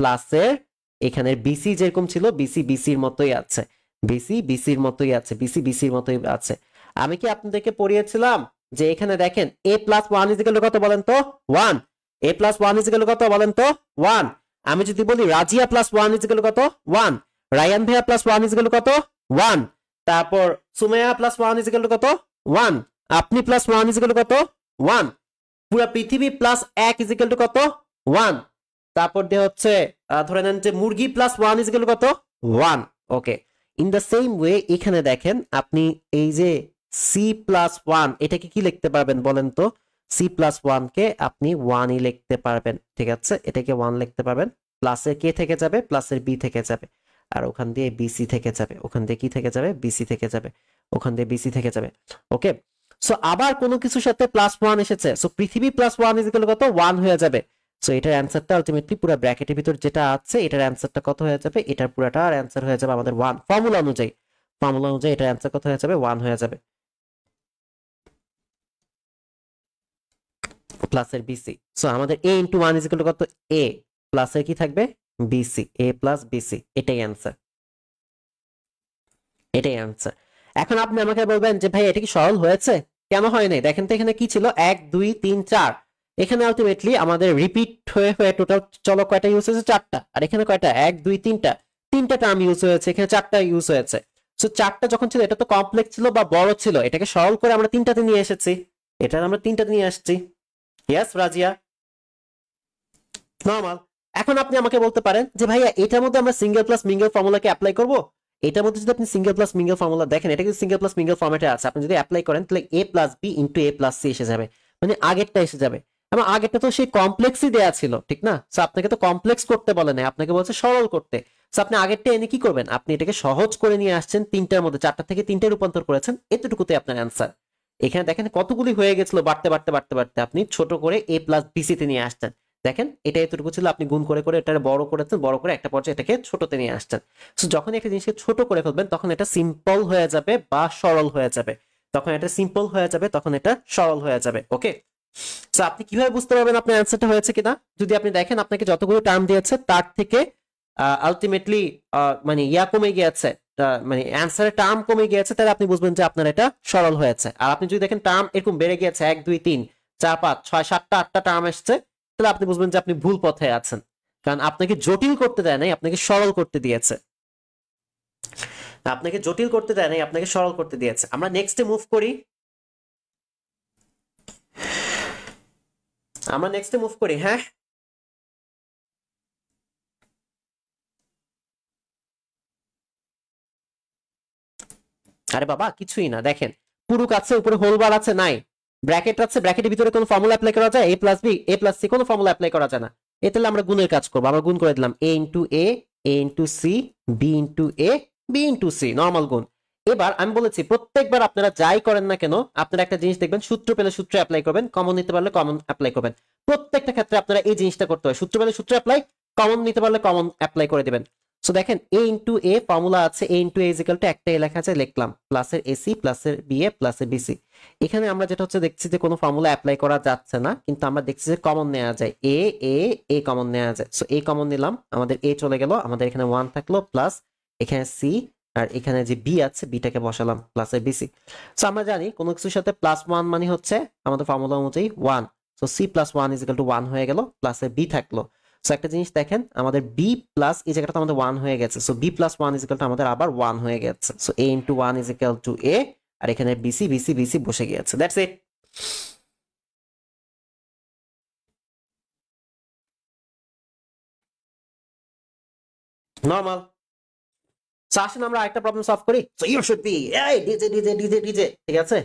প্লাসের এখানের বিসি যেরকম ছিল, বিসি বিসির মতোই আছে, বিসি বিসির মতোই আছে, বিসি বিসির মতোই আছে। আমি কি আপনাদেরকে পড়িয়েছিলাম যে এখানে দেখেন A plus one is equal to কত বলেন তো, one. A plus one is equal to কত বলেন তো, ওয়ান। আমি যদি বলি Razia plus one is equal to কত, ওয়ান। রায়ান ভাইয়া plus one is equal to কত, ওয়ান। তারপর Sumaiya plus one is equal to কত, ওয়ান। আপনি plus one is equal to কত, ওয়ান। পুরো পৃথিবী প্লাস এক ইজ ইকুয়াল টু কত, ওয়ান। তারপর দিয়ে হচ্ছে ধরে নেন যে মুরগি plus one is equal to কত, one. Okay, in the same way এখানে দেখেন আপনি এই যে সি প্লাস ওয়ান, এটাকে কি লিখতে পারবেন বলেন তো, সি প্লাস ওয়ান কে আপনি ওয়ানই লিখতে পারবেন, ঠিক আছে, এটাকে ওয়ান লিখতে পারবেন। প্লাসের কে থেকে যাবে, প্লাসের বি থেকে যাবে, আর ওখান দিয়ে বিসি থেকে যাবে, ওখান দিয়ে কি থেকে যাবে, বিসি থেকে যাবে, ওখান দিয়ে বিসি থেকে যাবে। ওকে, সো আবার কোনো কিছুর সাথে প্লাস ওয়ান এসেছে, সো পৃথিবী প্লাস ওয়ান ইজ ইকুয়াল কত, ওয়ান হয়ে যাবে। সো এটার অ্যান্সারটা আলটিমেটলি পুরো ব্র্যাকেটের ভিতর যেটা আছে এটার অ্যান্সারটা কত হয়ে যাবে, এটার পুরোটার অ্যান্সার হয়ে যাবে আমাদের ওয়ান, ফর্মুলা অনুযায়ী, ফর্মুলা অনুযায়ী এটার অ্যান্সার কত হয়ে যাবে, ওয়ান হয়ে যাবে। প্লাসের বিসি, সো আমাদের A into one is equal to কত, এ প্লাসের কি থাকবে, বিসি, এ প্লাস বিসি, এটাই অ্যান্সার, এটাই অ্যান্সার। এখন আপনি আমাকে বলবেন যে ভাই এটা কি সরল হয়েছে, কেন হয় নাই, দেখেন তো এখানে কি ছিল, এক দুই তিন চার, এখানে আলটিমেটলি আমাদের রিপিট হয়ে হয়ে টোটাল চলো কয়টা ইউজ হয়েছে, চারটা, আর এখানে কয়টা, এক দুই তিনটা, তিনটা টার্ম ইউজ হয়েছে, এখানে চারটা ইউজ হয়েছে। সো চারটা যখন ছিল এটা তো কমপ্লেক্স ছিল বা বড় ছিল, এটাকে সরল করে আমরা তিনটাতে নিয়ে এসেছি, এটা আমরা তিনটাতে নিয়ে আসছি। Yes Razia, normal. এখন আপনি আমাকে বলতে পারেন যে ভাইয়া এটার মধ্যে আমরা সিঙ্গেল প্লাস মিঙ্গেল ফর্মুলাকে অ্যাপ্লাই করব, এটার মধ্যে যদি আপনি সিঙ্গেল প্লাস মিঙ্গেল ফর্মুলা দেখেন, এটা কিন্তু সিঙ্গেল প্লাস মিঙ্গেল ফর্মেটে আছে, আপনি যদি অ্যাপ্লাই করেন তাহলে এ plus B into A plus C এসে যাবে, মানে আগেরটা এসে যাবে। আমার আগেরটা তো সেই কমপ্লেক্সই দেয়া ছিল, ঠিক না, সো আপনাকে তো কমপ্লেক্স করতে বলে না, আপনাকে বলছে সরল করতে। সো আপনি আগেরটা এনে কি করবেন, আপনি এটাকে সহজ করে নিয়ে আসছেন, তিনটার মধ্যে চারটা থেকে তিনটে রূপান্তর করেছেন, এতটুকুতে আপনার অ্যান্সার। এখানে দেখেন কতগুলি হয়ে গেছিল, বাড়তে বাড়তে বাড়তে বাড়তে আপনি ছোট করে এ প্লাস বিসিতে নিয়ে আসছেন। দেখেন এটা এতটুকু ছিল, আপনি গুণ করে করে এটা বড় করেছেন, বড় করে একটা পর্যায়ে এটাকে ছোটতে নিয়ে আসছেন। সো যখন একটা জিনিসকে ছোট করে ফেলবেন তখন এটা সিম্পল হয়ে যাবে বা সরল হয়ে যাবে, তখন এটা সিম্পল হয়ে যাবে, তখন এটা সরল হয়ে যাবে। ওকে, সো আপনি কিভাবে বুঝতে পারবেন আপনার অ্যান্সারটা হয়েছে কিনা, যদি আপনি দেখেন আপনাকে যতগুলো টার্ম দিয়েছে তার থেকে আলটিমেটলি মানে ইয়া কমে গিয়েছে, মানে অ্যান্সারের টার্ম কমে গিয়েছে, তাহলে আপনি বুঝবেন যে আপনার এটা সরল হয়েছে। আর আপনি যদি দেখেন টার্ম এরকম বেড়ে গিয়েছে, এক দুই তিন চার পাঁচ ছয় সাতটা আটটা টার্ম এসছে, তাহলে আপনি বুঝবেন যে আপনি ভুল পথে আছেন, কারণ আপনাকে জটিল করতে দেয় নাই, আপনাকে সরল করতে দিয়েছে, আপনাকে জটিল করতে দেয় নাই, আপনাকে সরল করতে দিয়েছে। আমরা নেক্সটে মুভ করি। আমরা নেক্সটে মুভ করি। হ্যাঁ, আরে বাবা কিছুই না, দেখেন পুরুক আছে, উপরে হোল বার আছে, নাই ব্র্যাকেট আছে, ব্র্যাকেটের ভিতরে কোনো ফর্মুলা অ্যাপ্লাই করা যায়? a plus B, a plus C, কোনো ফর্মুলা অ্যাপ্লাই করা যায় না। এ তাহলে আমরা গুণের কাজ করবো, আমরা গুণ করে দিলাম a into a into C, B into a, B into C, normal গুণ। এবার আমি বলেছি প্রত্যেকবার আপনারা যাই করেন না কেন, আপনারা একটা জিনিস দেখবেন, সূত্র পেলে সূত্র অ্যাপ্লাই করবেন, কমন নিতে পারলে কমন অ্যাপ্লাই করবেন। প্রত্যেকটা ক্ষেত্রে আপনারা এই জিনিসটা করতে হয়, সূত্র পেলে সূত্র অ্যাপ্লাই, কমন নিতে পারলে কমন অ্যাপ্লাই করে দিবেন। সো দেখেন a ইন্টু a ফর্মুলা আছে, a into a is equal to একটা লেখা আছে, লিখলাম প্লাসের এসি প্লাসের বিএ প্লাসের বিসি। এখানে আমরা যেটা হচ্ছে দেখছি যে কোনো ফর্মুলা অ্যাপ্লাই করা যাচ্ছে না, কিন্তু আমরা দেখছি যে কমন নেওয়া যায়, এ এ এ কমন নেওয়া যায়। সো এ কমন নিলাম, আমাদের এ চলে গেল, আমাদের এখানে 1 থাকলো, প্লাস এখানে সি, আর এখানে যে বি আছে বিটাকে বসালাম প্লাসের বিসি। সো আমরা জানি কোনো কিছুর সাথে প্লাস 1 মানে হচ্ছে আমাদের ফর্মুলা অনুযায়ী 1। So C plus 1 is equal to 1 হয়ে গেল, প্লাসের বি থাকলো। সো একটা জিনিস দেখেন, আমাদের বি প্লাস এই জায়গাটা আমাদের 1 হয়ে গেছে, so B plus 1 is equal to আমাদের আবার 1 হয়ে গেছে। So A into 1 is equal to A, আর এখানে বিসি বিসি বিসি বসে গিয়েছে, দ্যাটস ইট। নরমাল। সো আসেন আমরা আরেকটা প্রবলেম সলভ করি। সো ইউ শুড বি এই ডিজে ডিজে ডিজে ডিজে, ঠিক আছে?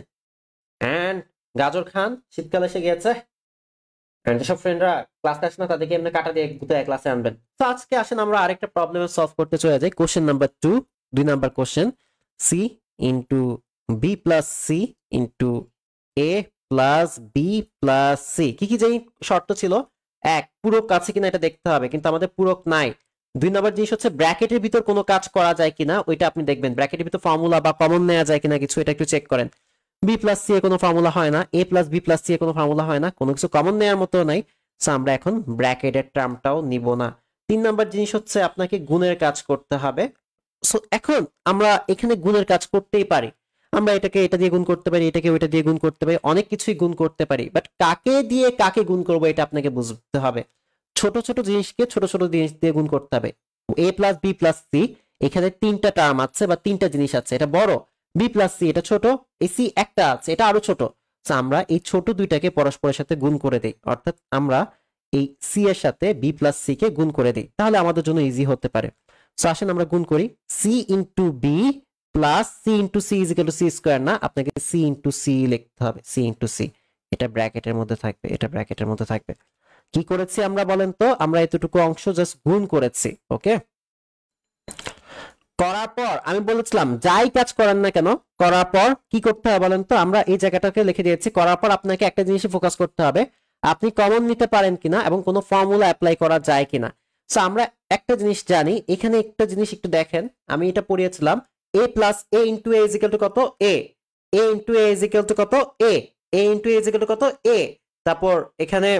এন্ড গাজর খান, শীতকাল এসে গিয়েছে, এন্ড যেসব ফ্রেন্ডরা ক্লাস আসে না তাদেরকে এমনি কাটা দিয়ে গুতায় ক্লাসে আনবেন। তো আজকে আসেন আমরা আরেকটা প্রবলেম সলভ করতে চলে যাই। Question number 2, 2 number question, C into B plus C into A plus B plus C. কি কি জানি শর্ত ছিল? এক, পূরক আছে কিনা এটা দেখতে হবে, কিন্তু আমাদের পূরক নাই। 2 নাম্বার জিনিস হচ্ছে ব্র্যাকেটের ভিতর কোনো কাজ করা যায় কিনা ওইটা আপনি দেখবেন, ব্র্যাকেটের ভিতর ফর্মুলা বা কমন নেওয়া যায় কিনা কিছু, এটা একটু চেক করেন। বি প্লাস সি এ কোনো ফর্মুলা হয় না, এ প্লাস বি প্লাস সি এ কোনো ফর্মুলা হয় না, কোনো কিছু কমন নেওয়ার মতো নাই। সো আমরা এখন ব্র্যাকেটের টার্মটাও নিব না। 3 নাম্বার জিনিস হচ্ছে আপনাকে গুণের কাজ করতে হবে। সো এখন আমরা এখানে গুণের কাজ করতেই পারি, আমরা এটাকে এটা দিয়ে গুণ করতে পারি, এটাকে ওইটা দিয়ে গুণ করতে পারি, অনেক কিছুই গুণ করতে পারি, বাট কাকে দিয়ে কাকে গুণ করবো এটা আপনাকে বুঝতে হবে। ছোট ছোট জিনিসকে ছোট ছোট জিনিস দিয়ে গুণ করতে হবে। এ প্লাস বি প্লাস সি, এখানে 3টা টার্ম আছে বা 3টা জিনিস আছে, এটা বড়, বি প্লাস সি এটা ছোট, এই সি একটা আছে এটা আরো ছোট। আমরা এই ছোট দুইটাকে পরস্পরের সাথে গুণ করে দেই, অর্থাৎ আমরা এই সি এর সাথে বি প্লাস সি কে গুণ করে দিই, তাহলে আমাদের জন্য ইজি হতে পারে। সো আসেন আমরা গুণ করি, C into B plus C into C is equal to C square, না আপনাকে সি ইন্টু সি লিখতে হবে, সি ইন্টু সি, এটা ব্র্যাকেটের মধ্যে থাকবে, এটা ব্র্যাকেটের মধ্যে থাকবে। কি করেছি আমরা বলেন তো? আমরা এতটুকু অংশ জাস্ট গুণ করেছি, ওকে? করার পর আমি বলেছিলাম যাই কাজ করেন না কেন, করার পর কি করতে হবে বলেন তো? আমরা এই জায়গাটাকে লিখে দিয়েছি, করার পর আপনাকে একটা জিনিসে ফোকাস করতে হবে, আপনি কমন নিতে পারেন কিনা এবং কোনো ফর্মুলা অ্যাপ্লাই করা যায় কিনা। সো আমরা একটা জিনিস জানি, এখানে একটা জিনিস একটু দেখেন, আমি এটা পড়িয়েছিলাম, A plus A into A is equal to কত? A, A into A is equal to কত? A, A into A is equal to কত? এ। তারপর এখানে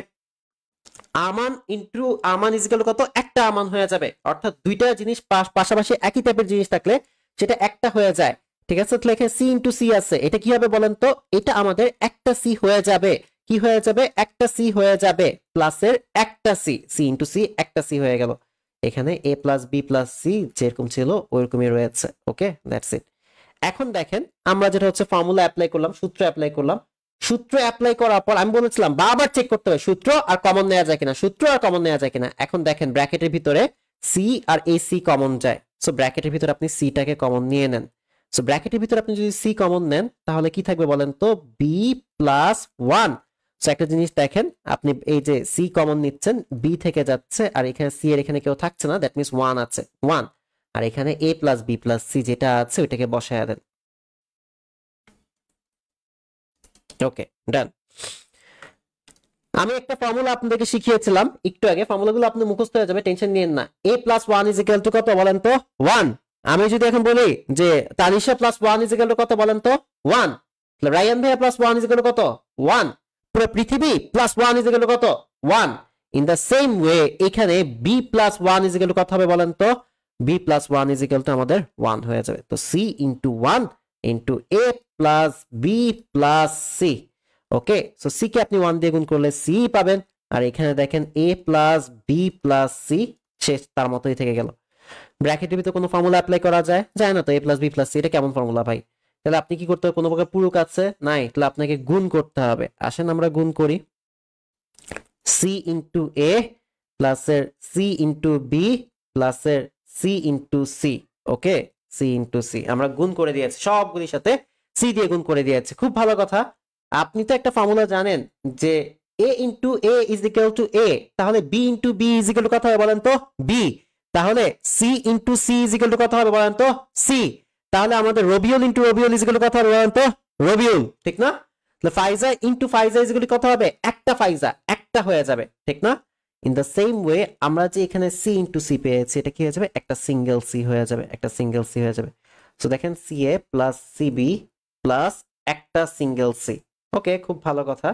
Aman into Aman is equal to কত? একটা আমান হয়ে যাবে, অর্থাৎ দুইটা জিনিস পাশাপাশি একই টাইপের জিনিস থাকলে সেটা একটা হয়ে যায়, ঠিক আছে? তাহলে এখানে সি ইন্টু সি আছে, এটা কি হবে বলেন তো? এটা আমাদের একটা সি হয়ে যাবে, কি হয়ে যাবে? একটা সি হয়ে যাবে, প্লাসের একটা সি, সি ইন্টু সি একটা সি হয়ে গেল। এখানে A plus B plus C যেরকম ছিল ওইরকমই রয়েছে, ওকে, দ্যাটস ইট। এখন দেখেন আমরা যেটা হচ্ছে ফর্মুলা অ্যাপ্লাই করলাম, সূত্র অ্যাপ্লাই করলাম, সূত্র অ্যাপ্লাই করার পর আমি বলেছিলাম বারবার চেক করতে হবে সূত্র আর কমন নেওয়া যায় কিনা, সূত্র আর কমন নেওয়া যায় কিনা। এখন দেখেন ব্র্যাকেটের ভিতরে সি আর এ সি কমন যায়, সো ব্র্যাকেটের ভিতরে আপনি সিটাকে কমন নিয়ে নেন। সো ব্র্যাকেটের ভিতরে আপনি যদি সি কমন নেন তাহলে কি থাকবে বলেন তো? B plus 1। সো একটা জিনিস দেখেন, আপনি এই যে সি কমন নিচ্ছেন, বি থেকে যাচ্ছে, আর এখানে সি এর এখানে কেউ থাকছে না, দ্যাট মিনস 1 আছে, 1, আর এখানে A plus B plus C যেটা আছে ওইটাকে বসায় দেন, ওকে, ডান। আমি একটা ফর্মুলা আপনাদেরকে শিখিয়েছিলাম একটু আগে, ফর্মুলাগুলো আপনি মুখস্থ হয়ে যাবে, টেনশন নিয়েন না। a plus 1 is equal to কত বলেন তো? 1। আমি যদি এখন বলি যে Tanisha plus 1 is equal to কত বলেন তো? 1। রায়ান ভাইয়া প্লাস 1 ইজ ইকুয়াল টু কত? 1। পুরো পৃথিবী প্লাস 1 ইজ ইকুয়াল টু কত? 1। ইন দ্য সেম ওয়ে এখানে b plus 1 is equal to কত হবে বলেন তো? b plus 1 is equal to আমাদের 1 হয়ে যাবে। তো c into 1 into a plus b plus c, okay? So C কে আপনি 1 দিয়ে গুণ করলে সি পাবেন, আর এখানে দেখেন a plus B plus C, শেষ, তার মতোই থেকে গেল। ব্র্যাকেটের ভিতরে কোনো ফর্মুলা অ্যাপ্লাই করা যায়? যায় না তো, a plus B plus C, এটা কেমন ফর্মুলা ভাই? তাহলে আপনি কি করতে হবে? কোনো প্রকার পূরক আছে? নাই, তাহলে আপনাকে গুণ করতে হবে। আসেন আমরা গুণ করি, সি ইন্টু এ প্লাসের সি ইন্টু বি প্লাসের সি ইন্টু সি। ওকে, সি ইন্টু সি আমরা গুণ করে দিয়েছি, সবগুলির সাথে সি দিয়ে গুণ করে দিয়েছি। খুব ভালো কথা। আপনি তো একটা ফর্মুলা জানেন যে A into A is equal to A, তাহলে B into B is equal to কত হবে বলেন তো? বি। তাহলে C into C is equal to কত হবে বলেন তো? সি। তাহলে আমাদের Rabiul into Rabiul is equal to কত হবে বলেন তো? রবিউল, ঠিক না? তাহলে ফাইজা into Faiza is equal to কত হবে? একটা ফাইজা, একটা হয়ে যাবে, ঠিক না? ইন দ্য সেম ওয়ে আমরা যে এখানে সি ইন্টু সি পেয়েছি, এটা কি হয়ে যাবে? একটা সিঙ্গেল সি হয়ে যাবে, একটা সিঙ্গেল সি হয়ে যাবে। সো দেখেন C A plus CB plus একটা সিঙ্গেল সি। ওকে, খুব ভালো কথা।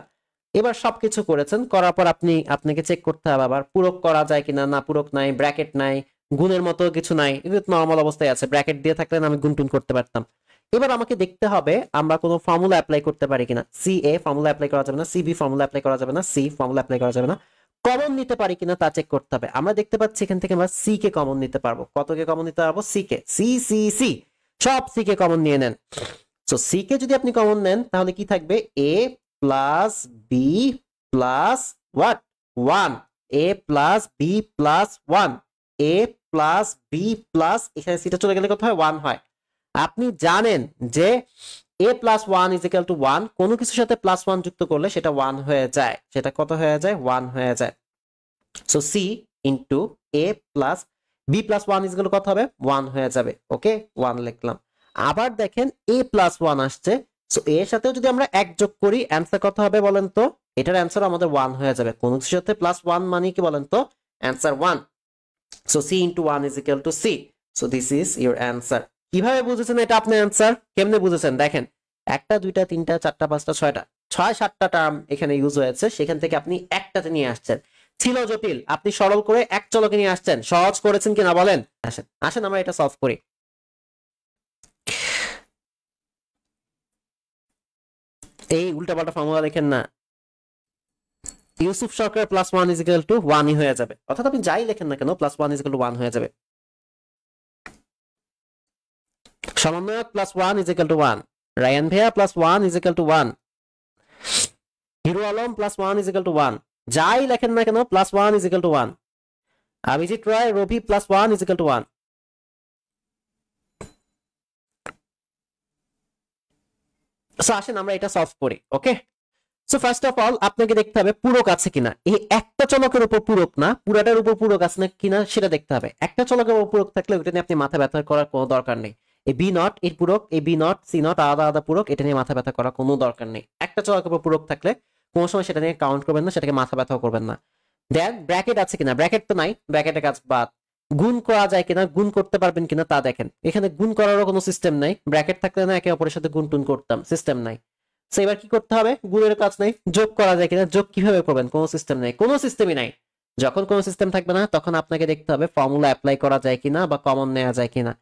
এবার সবকিছু করেছেন, করার পর আপনাকে চেক করতে হবে আবার পূরক করা যায় কিনা। না, পূরক নাই, ব্র্যাকেট নাই, গুণের মতো কিছু নাই, এটা নরমাল অবস্থায় আছে। ব্র্যাকেট দিয়ে থাকলে আমি গুণ টুন করতে পারতাম। এবার আমাকে দেখতে হবে আমরা কোনো ফর্মুলা অ্যাপ্লাই করতে পারি কিনা। সি এ ফর্মুলা অ্যাপ্লাই করা যাবে না, সিবি ফর্মুলা অ্যাপ্লাই করা যাবে না, সি ফর্মুলা অ্যাপ্লাই করা যাবে না। কমন নিতে পারি কিনা তা চেক করতে হবে। আমরা দেখতে পাচ্ছি এখান থেকে আমরা সি কে কমন নিতে পারবো। কতকে কমন নিতে পারবো? C K. C C C, সব সি কে কমন নিয়ে নেন। সো সি কে যদি আপনি কমন নেন তাহলে কি থাকবে? A plus B plus what? 1। A plus B plus 1। A plus B plus, এখানে সিটা চলে গেলে কত হয়? 1 হয়। আপনি জানেন যে a plus 1 is equal to 1, কোনো কিছুর সাথে প্লাস 1 যুক্ত করলে সেটা 1 হয়ে যায়। সেটা কত হয়ে যায়? 1 হয়ে যায়। So C into A plus B plus 1 is equal to কত হবে? 1 হয়ে যাবে। ওকে, 1 লিখলাম। আবার দেখেন এ প্লাস 1 আসছে, সো এর সাথেও যদি আমরা 1 যোগ করি অ্যান্সার কত হবে বলেন তো? এটার অ্যান্সার আমাদের 1 হয়ে যাবে। কোন কিছুর সাথে প্লাস 1 মানে কি বলেন তো? Answer 1। So C into 1 is equal to C. So this is your answer. কিভাবে বুঝেছেন এটা আপনার অ্যান্সার? কেমনে বুঝেছেন দেখেন, একটা দুইটা তিনটা চারটা পাঁচটা ছয়টা 6-7টা টার্ম এখানে ইউজ হয়েছে, সেখান থেকে আপনি একটাতে নিয়ে আসছেন। ছিল জটিল, আপনি সরল করে এক চলকে নিয়ে আসছেন। সহজ করেছেন কিনা বলেন? আসেন আসেন আমরা এটা সলভ করি। এই উল্টাপাল্টা ফর্মুলা লেখেন না। ইউসুফ সরকার প্লাস 1 ইজ ইকুয়াল টু 1ই হয়ে যাবে, অর্থাৎ আপনি যাই লেখেন না কেন প্লাস 1 ইজ ইকুয়াল টু 1 হয়ে যাবে। সমন্বয়ক plus 1 is equal to 1। Rayan ভাইয়া plus 1 is equal to 1। Hero Alam plus 1 is equal to 1। যাই লেখেন না কেন plus 1 is equal to 1। Abhijit Roy Robi plus 1 is equal to 1। So আসেন আমরা এটা সলভ করি। Okay, so first of all আপনাকে দেখতে হবে পূরক আছে কিনা। এই একটা চলকের উপর পূরক না, পুরাটার উপর পূরক আছে না কিনা সেটা দেখতে হবে। একটা চলকের উপর পূরক থাকলে ওটা নিয়ে আপনি মাথা ব্যথা করার কোনো দরকার নেই। এই বি নট এর পূরক, এই বি নট সি নট আলাদা আলাদা পূরক, এটা নিয়ে মাথা ব্যথা করার কোনো দরকার নেই। একটা চলকের উপর পূরক থাকলে কোনো সময় সেটা নিয়ে কাউন্ট করবেন না, সেটাকে মাথা ব্যথাও করবেন না। দেন ব্র্যাকেট আছে কিনা, ব্র্যাকেট তো নাই, ব্র্যাকেটের কাজ বাদ। গুণ করা যায় কিনা, গুণ করতে পারবেন কিনা তা দেখেন। এখানে গুণ করারও কোনো সিস্টেম নাই, ব্র্যাকেট থাকলে না একে অপরের সাথে গুণ টুন করতাম, সিস্টেম নাই। সো এবার কি করতে হবে? গুণের কাজ নাই। যোগ করা যায় কিনা, যোগ কিভাবে করবেন? কোনো সিস্টেম নাই, কোনো সিস্টেমই নাই। যখন কোনো সিস্টেম থাকবে না তখন আপনাকে দেখতে হবে ফর্মুলা অ্যাপ্লাই করা যায় কিনা বা কমন নেওয়া যায় কিনা।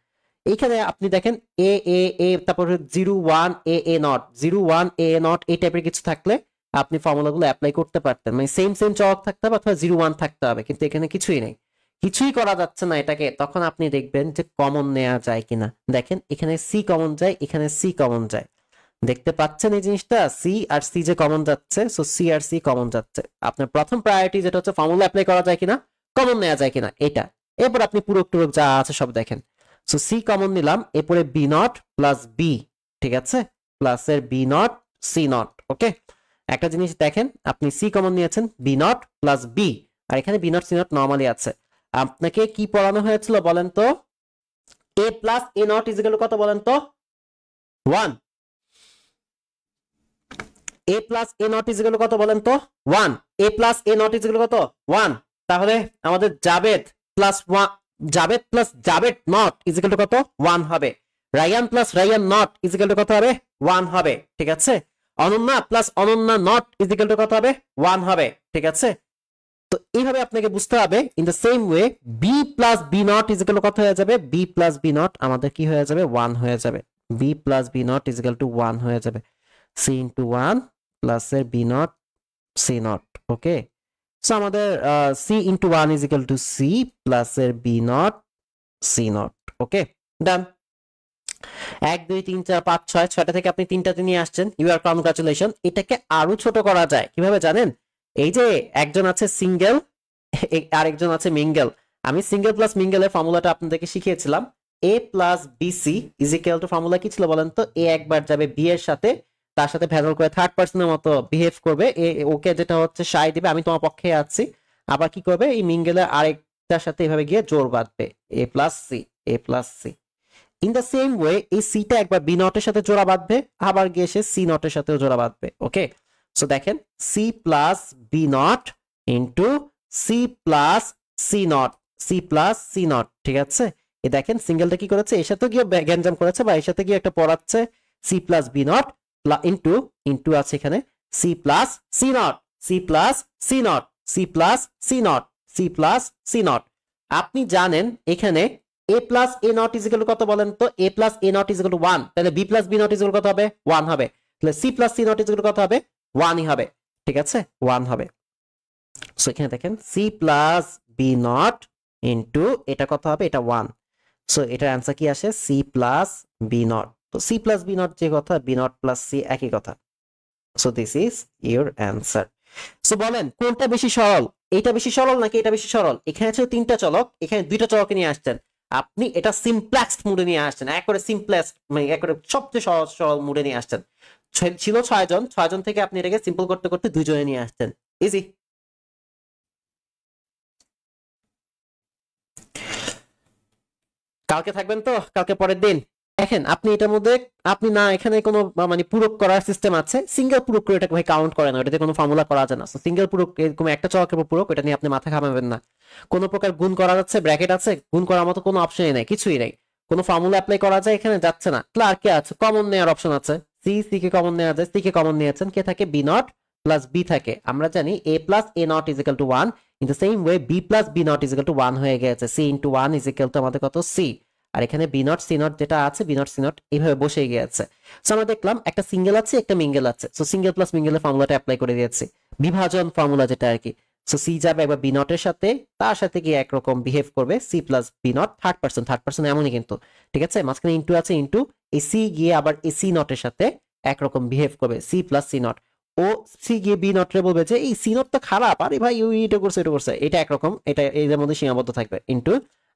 এইখানে আপনি দেখেন এ এ এ তারপরে 0 1 এ এ নট 0 1 এ এ নট এই টাইপের কিছু থাকলে আপনি ফর্মুলাগুলো অ্যাপ্লাই করতে পারতেন। মানে সেম সেম চক থাকতে হবে অথবা 0 1 থাকতে হবে, কিন্তু এখানে কিছুই নেই, কিছুই করা যাচ্ছে না এটাকে। তখন আপনি দেখবেন যে কমন নেওয়া যায় কিনা। দেখেন এখানে সি কমন যায়, এখানে সি কমন যায়। দেখতে পাচ্ছেন এই জিনিসটা? সি আর সি যে কমন যাচ্ছে, সো সি আর সি কমন যাচ্ছে। আপনার প্রথম প্রায়োরিটি যেটা হচ্ছে ফর্মুলা অ্যাপ্লাই করা যায় কিনা, কমন নেওয়া যায় কিনা এটা। এরপর আপনি পূরক টুরক যা আছে সব দেখেন। সো সি কমন নিলাম, এরপরে বি নট প্লাস বি, ঠিক আছে, প্লাস এর B not C not. Okay, একটা জিনিস দেখেন, আপনি সি কমন নিয়েছেন, বি নট প্লাস বি, আর এখানে B not C naught normally আছে। আপনাকে কি পড়ানো হয়েছিল বলেন তো? A plus A not is equal to কত বলেন তো? 1। A plus A not is equal to কত বলেন তো? 1। A plus A not is equal to কত? 1। তাহলে আমাদের Javed plus Jabed plus Javed not is equal to কত? 1 হবে। Ryan plus Ryan not is equal to কত হবে? 1 হবে, ঠিক আছে। Ananya plus Ananya not is equal to কত হবে? 1 হবে, ঠিক আছে। তো এইভাবে আপনাকে বুঝতে হবে। In the same way B plus B not is equal to কত হয়ে যাবে? বি প্লাস বি নট আমাদের কি হয়ে যাবে? 1 হয়ে যাবে। B plus B not is equal to 1 হয়ে যাবে। সি ইন্টু 1 প্লাস এর B not C not. Okay, so আমাদের C into 1 is equal to C plus এর B not C not. Okay, done. 1 2 3 4 5 6 6টা থেকে আপনি 3টাতে নিয়ে আসছেন, ইউ আর কনগ্রাচুলেশন। এটাকে আরো ছোট করা যায় কিভাবে জানেন? এই যে একজন আছে সিঙ্গেল, আরেকজন আছে মিঙ্গেল। আমি সিঙ্গেল প্লাস মিঙ্গেলের ফর্মুলাটা আপনাদেরকে শিখিয়েছিলাম। A plus BC is equal to, formula কি ছিল বলেন তো? এ একবার যাবে বি এর সাথে, তার সাথে ভেজাল করে থার্ড পার্সনের মতো বিহেভ করবে, ওকে যেটা হচ্ছে সাই দিবে, আমি তোমার পক্ষে আছি। আবার কি করবে, এই মিঙ্গেলের আরেকটার সাথে এভাবে গিয়ে জোর বাঁধবে, A plus C, A plus C. In the same way এই সিটা একবার বি নটের সাথে জোড়া বাঁধবে, আবার গিয়ে সে সি নটের সাথেও জোড়া বাঁধবে। ওকে, সো দেখেন C plus B not into C plus C not, C plus C not, ঠিক আছে? এ দেখেন সিঙ্গেলটা কি করেছে, এর সাথে গিয়ে গ্যাঞ্জাম করেছে বা এর সাথে গিয়ে একটা পড়াচ্ছে, C plus B not into into আছে এখানে C plus C not, C plus C not, C plus C not, C plus C not. আপনি জানেন এখানে a plus a not is equal to কত বলেন তো? a plus a not is equal to 1, তাহলে b plus b not is equal কত হবে? 1 হবে। তাহলে c plus c not is equal কত হবে? 1ই হবে, ঠিক আছে? 1 হবে। সো এখানে দেখেন c plus b not into এটা কত হবে? এটা 1। সো এটার অ্যান্সার কি আসে? c plus b not. তো c প্লাস b নট যে কথা, b নট প্লাস c একই কথা। So this is your answer. So বলেন কোনটা বেশি সরল? এটা বেশি সরল নাকি এটা বেশি সরল? এখানে ছিল তিনটা চলক, এখানে দুইটা চলকে নিয়ে আসছেন। আপনি এটা সিম্পলেক্স মুডে নিয়ে আসছেন, একবারে সিম্পলেক্স, মানে একবারে সবচেয়ে সহজ সরল মুডে নিয়ে আসছেন। ছিল 6 জন, 6 জন থেকে আপনি এটাকে সিম্পল করতে করতে 2 জনে নিয়ে আসছেন। ইজি। কালকে থাকবেন তো? কালকে পরের দিন দেখেন আপনি এটার মধ্যে, আপনি না এখানে কোনো মানে পূরক করার সিস্টেম আছে, সিঙ্গেল পূরক করে এটাকে ভাই কাউন্ট করে না, এটাতে কোনো ফর্মুলা করা যায় না। সিঙ্গেল পূরক এরকম একটা চলকের পূরক, এটা নিয়ে আপনি মাথা ঘামাবেন না। কোনো প্রকার গুণ করা যাচ্ছে, ব্র্যাকেট আছে, গুণ করার মতো কোনো অপশনই নাই, কিছুই নাই। কোনো ফর্মুলা অ্যাপ্লাই করা যায় এখানে যাচ্ছে না। আর কে আছে? কমন নেওয়ার অপশন আছে, সি কে কমন নেওয়া যায়, সি কে কমন নিয়েছেন, কে থাকে? বি নট প্লাস বি থাকে। আমরা জানি A plus A not is equal to 1, in the same way B plus B not is equal to 1 হয়ে গেছে। C into 1 is equal to আমাদের কত? সি। আর এখানে বি নট সি নট যেটা আছে, বি নট সি নট এইভাবে বসে গিয়েছে। সো আমরা দেখলাম একটা সিঙ্গেল আছে, একটা মিঙ্গেল আছে। সো সিঙ্গেল প্লাস মিঙ্গেলের ফর্মুলাটা অ্যাপ্লাই করে দিয়েছি, বিভাজন ফর্মুলা যেটা আর কি। সো সি যাবে একবার বি নটের সাথে, তার সাথে গিয়ে একরকম বিহেভ করবে, C plus B not third person, third person এমনই কিন্তু, ঠিক আছে? মাঝখানে ইন্টু আছে, ইন্টু এই সি গিয়ে আবার এই সি নটের সাথে একরকম বিহেভ করবে, সি প্লাস সি নট। ও সি গিয়ে বি নটরে বলবে যে এই সি নট তো খারাপ, আরে ভাই এটা করছে এটা করছে, এটা একরকম, এটা এর মধ্যে সীমাবদ্ধ থাকবে, ইন্টু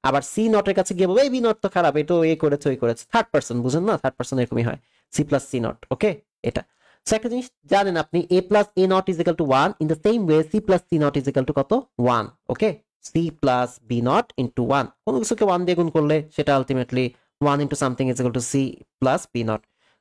আবার সি নটের কাছে গিয়ে বলবে এই বি নট তো খারাপ, এটা এ করেছে ওই করেছে, থার্ড পার্সন, বুঝেন না? থার্ড পার্সন এরকমই হয়, C plus C not. Okay, এটা। সো একটা জিনিস জানেন আপনি, A plus A not is equal to 1, in the same way C plus C not is equal to কত? 1। Okay, C plus B not into 1, কোনো কিছুকে 1 দিয়ে গুণ করলে সেটা ultimately 1 into something is equal to C plus B not.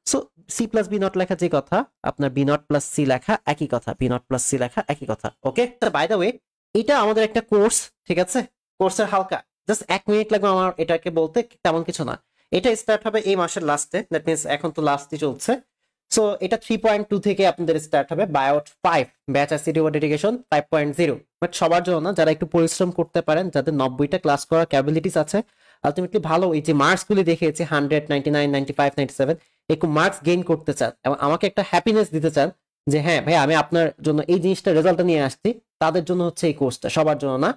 So C plus B not লেখা যে কথা, আপনার বি নট প্লাস সি লেখা একই কথা, বি নট প্লাস সি লেখা একই কথা। ওকে, বাই দ্য ওয়ে এটা আমাদের একটা কোর্স, ঠিক আছে? কোর্সের হালকা জাস্ট 1 মিনিট লাগবে আমার এটাকে বলতে, তেমন কিছু না। এটা স্টার্ট হবে এই মাসের লাস্টে, দ্যাট মিনস এখন তো লাস্টই চলছে। সো এটা 3.2 থেকে আপনাদের স্টার্ট হবে, বায়োট 5 batch ICT over dedication 5.0। But সবার জন্য না, যারা একটু পরিশ্রম করতে পারেন, যাদের 90টা ক্লাস করার ক্যাপাবিলিটিস আছে, আলটিমেটলি ভালো এই যে মার্কস গুলি দেখিয়েছি 100, 99, 95, 97, এরকম মার্কস গেইন করতে চান এবং আমাকে একটা হ্যাপিনেস দিতে চান যে হ্যাঁ ভাই আমি আপনার জন্য এই জিনিসটা রেজাল্টটা নিয়ে আসছি, তাদের জন্য হচ্ছে এই কোর্সটা, সবার জন্য না,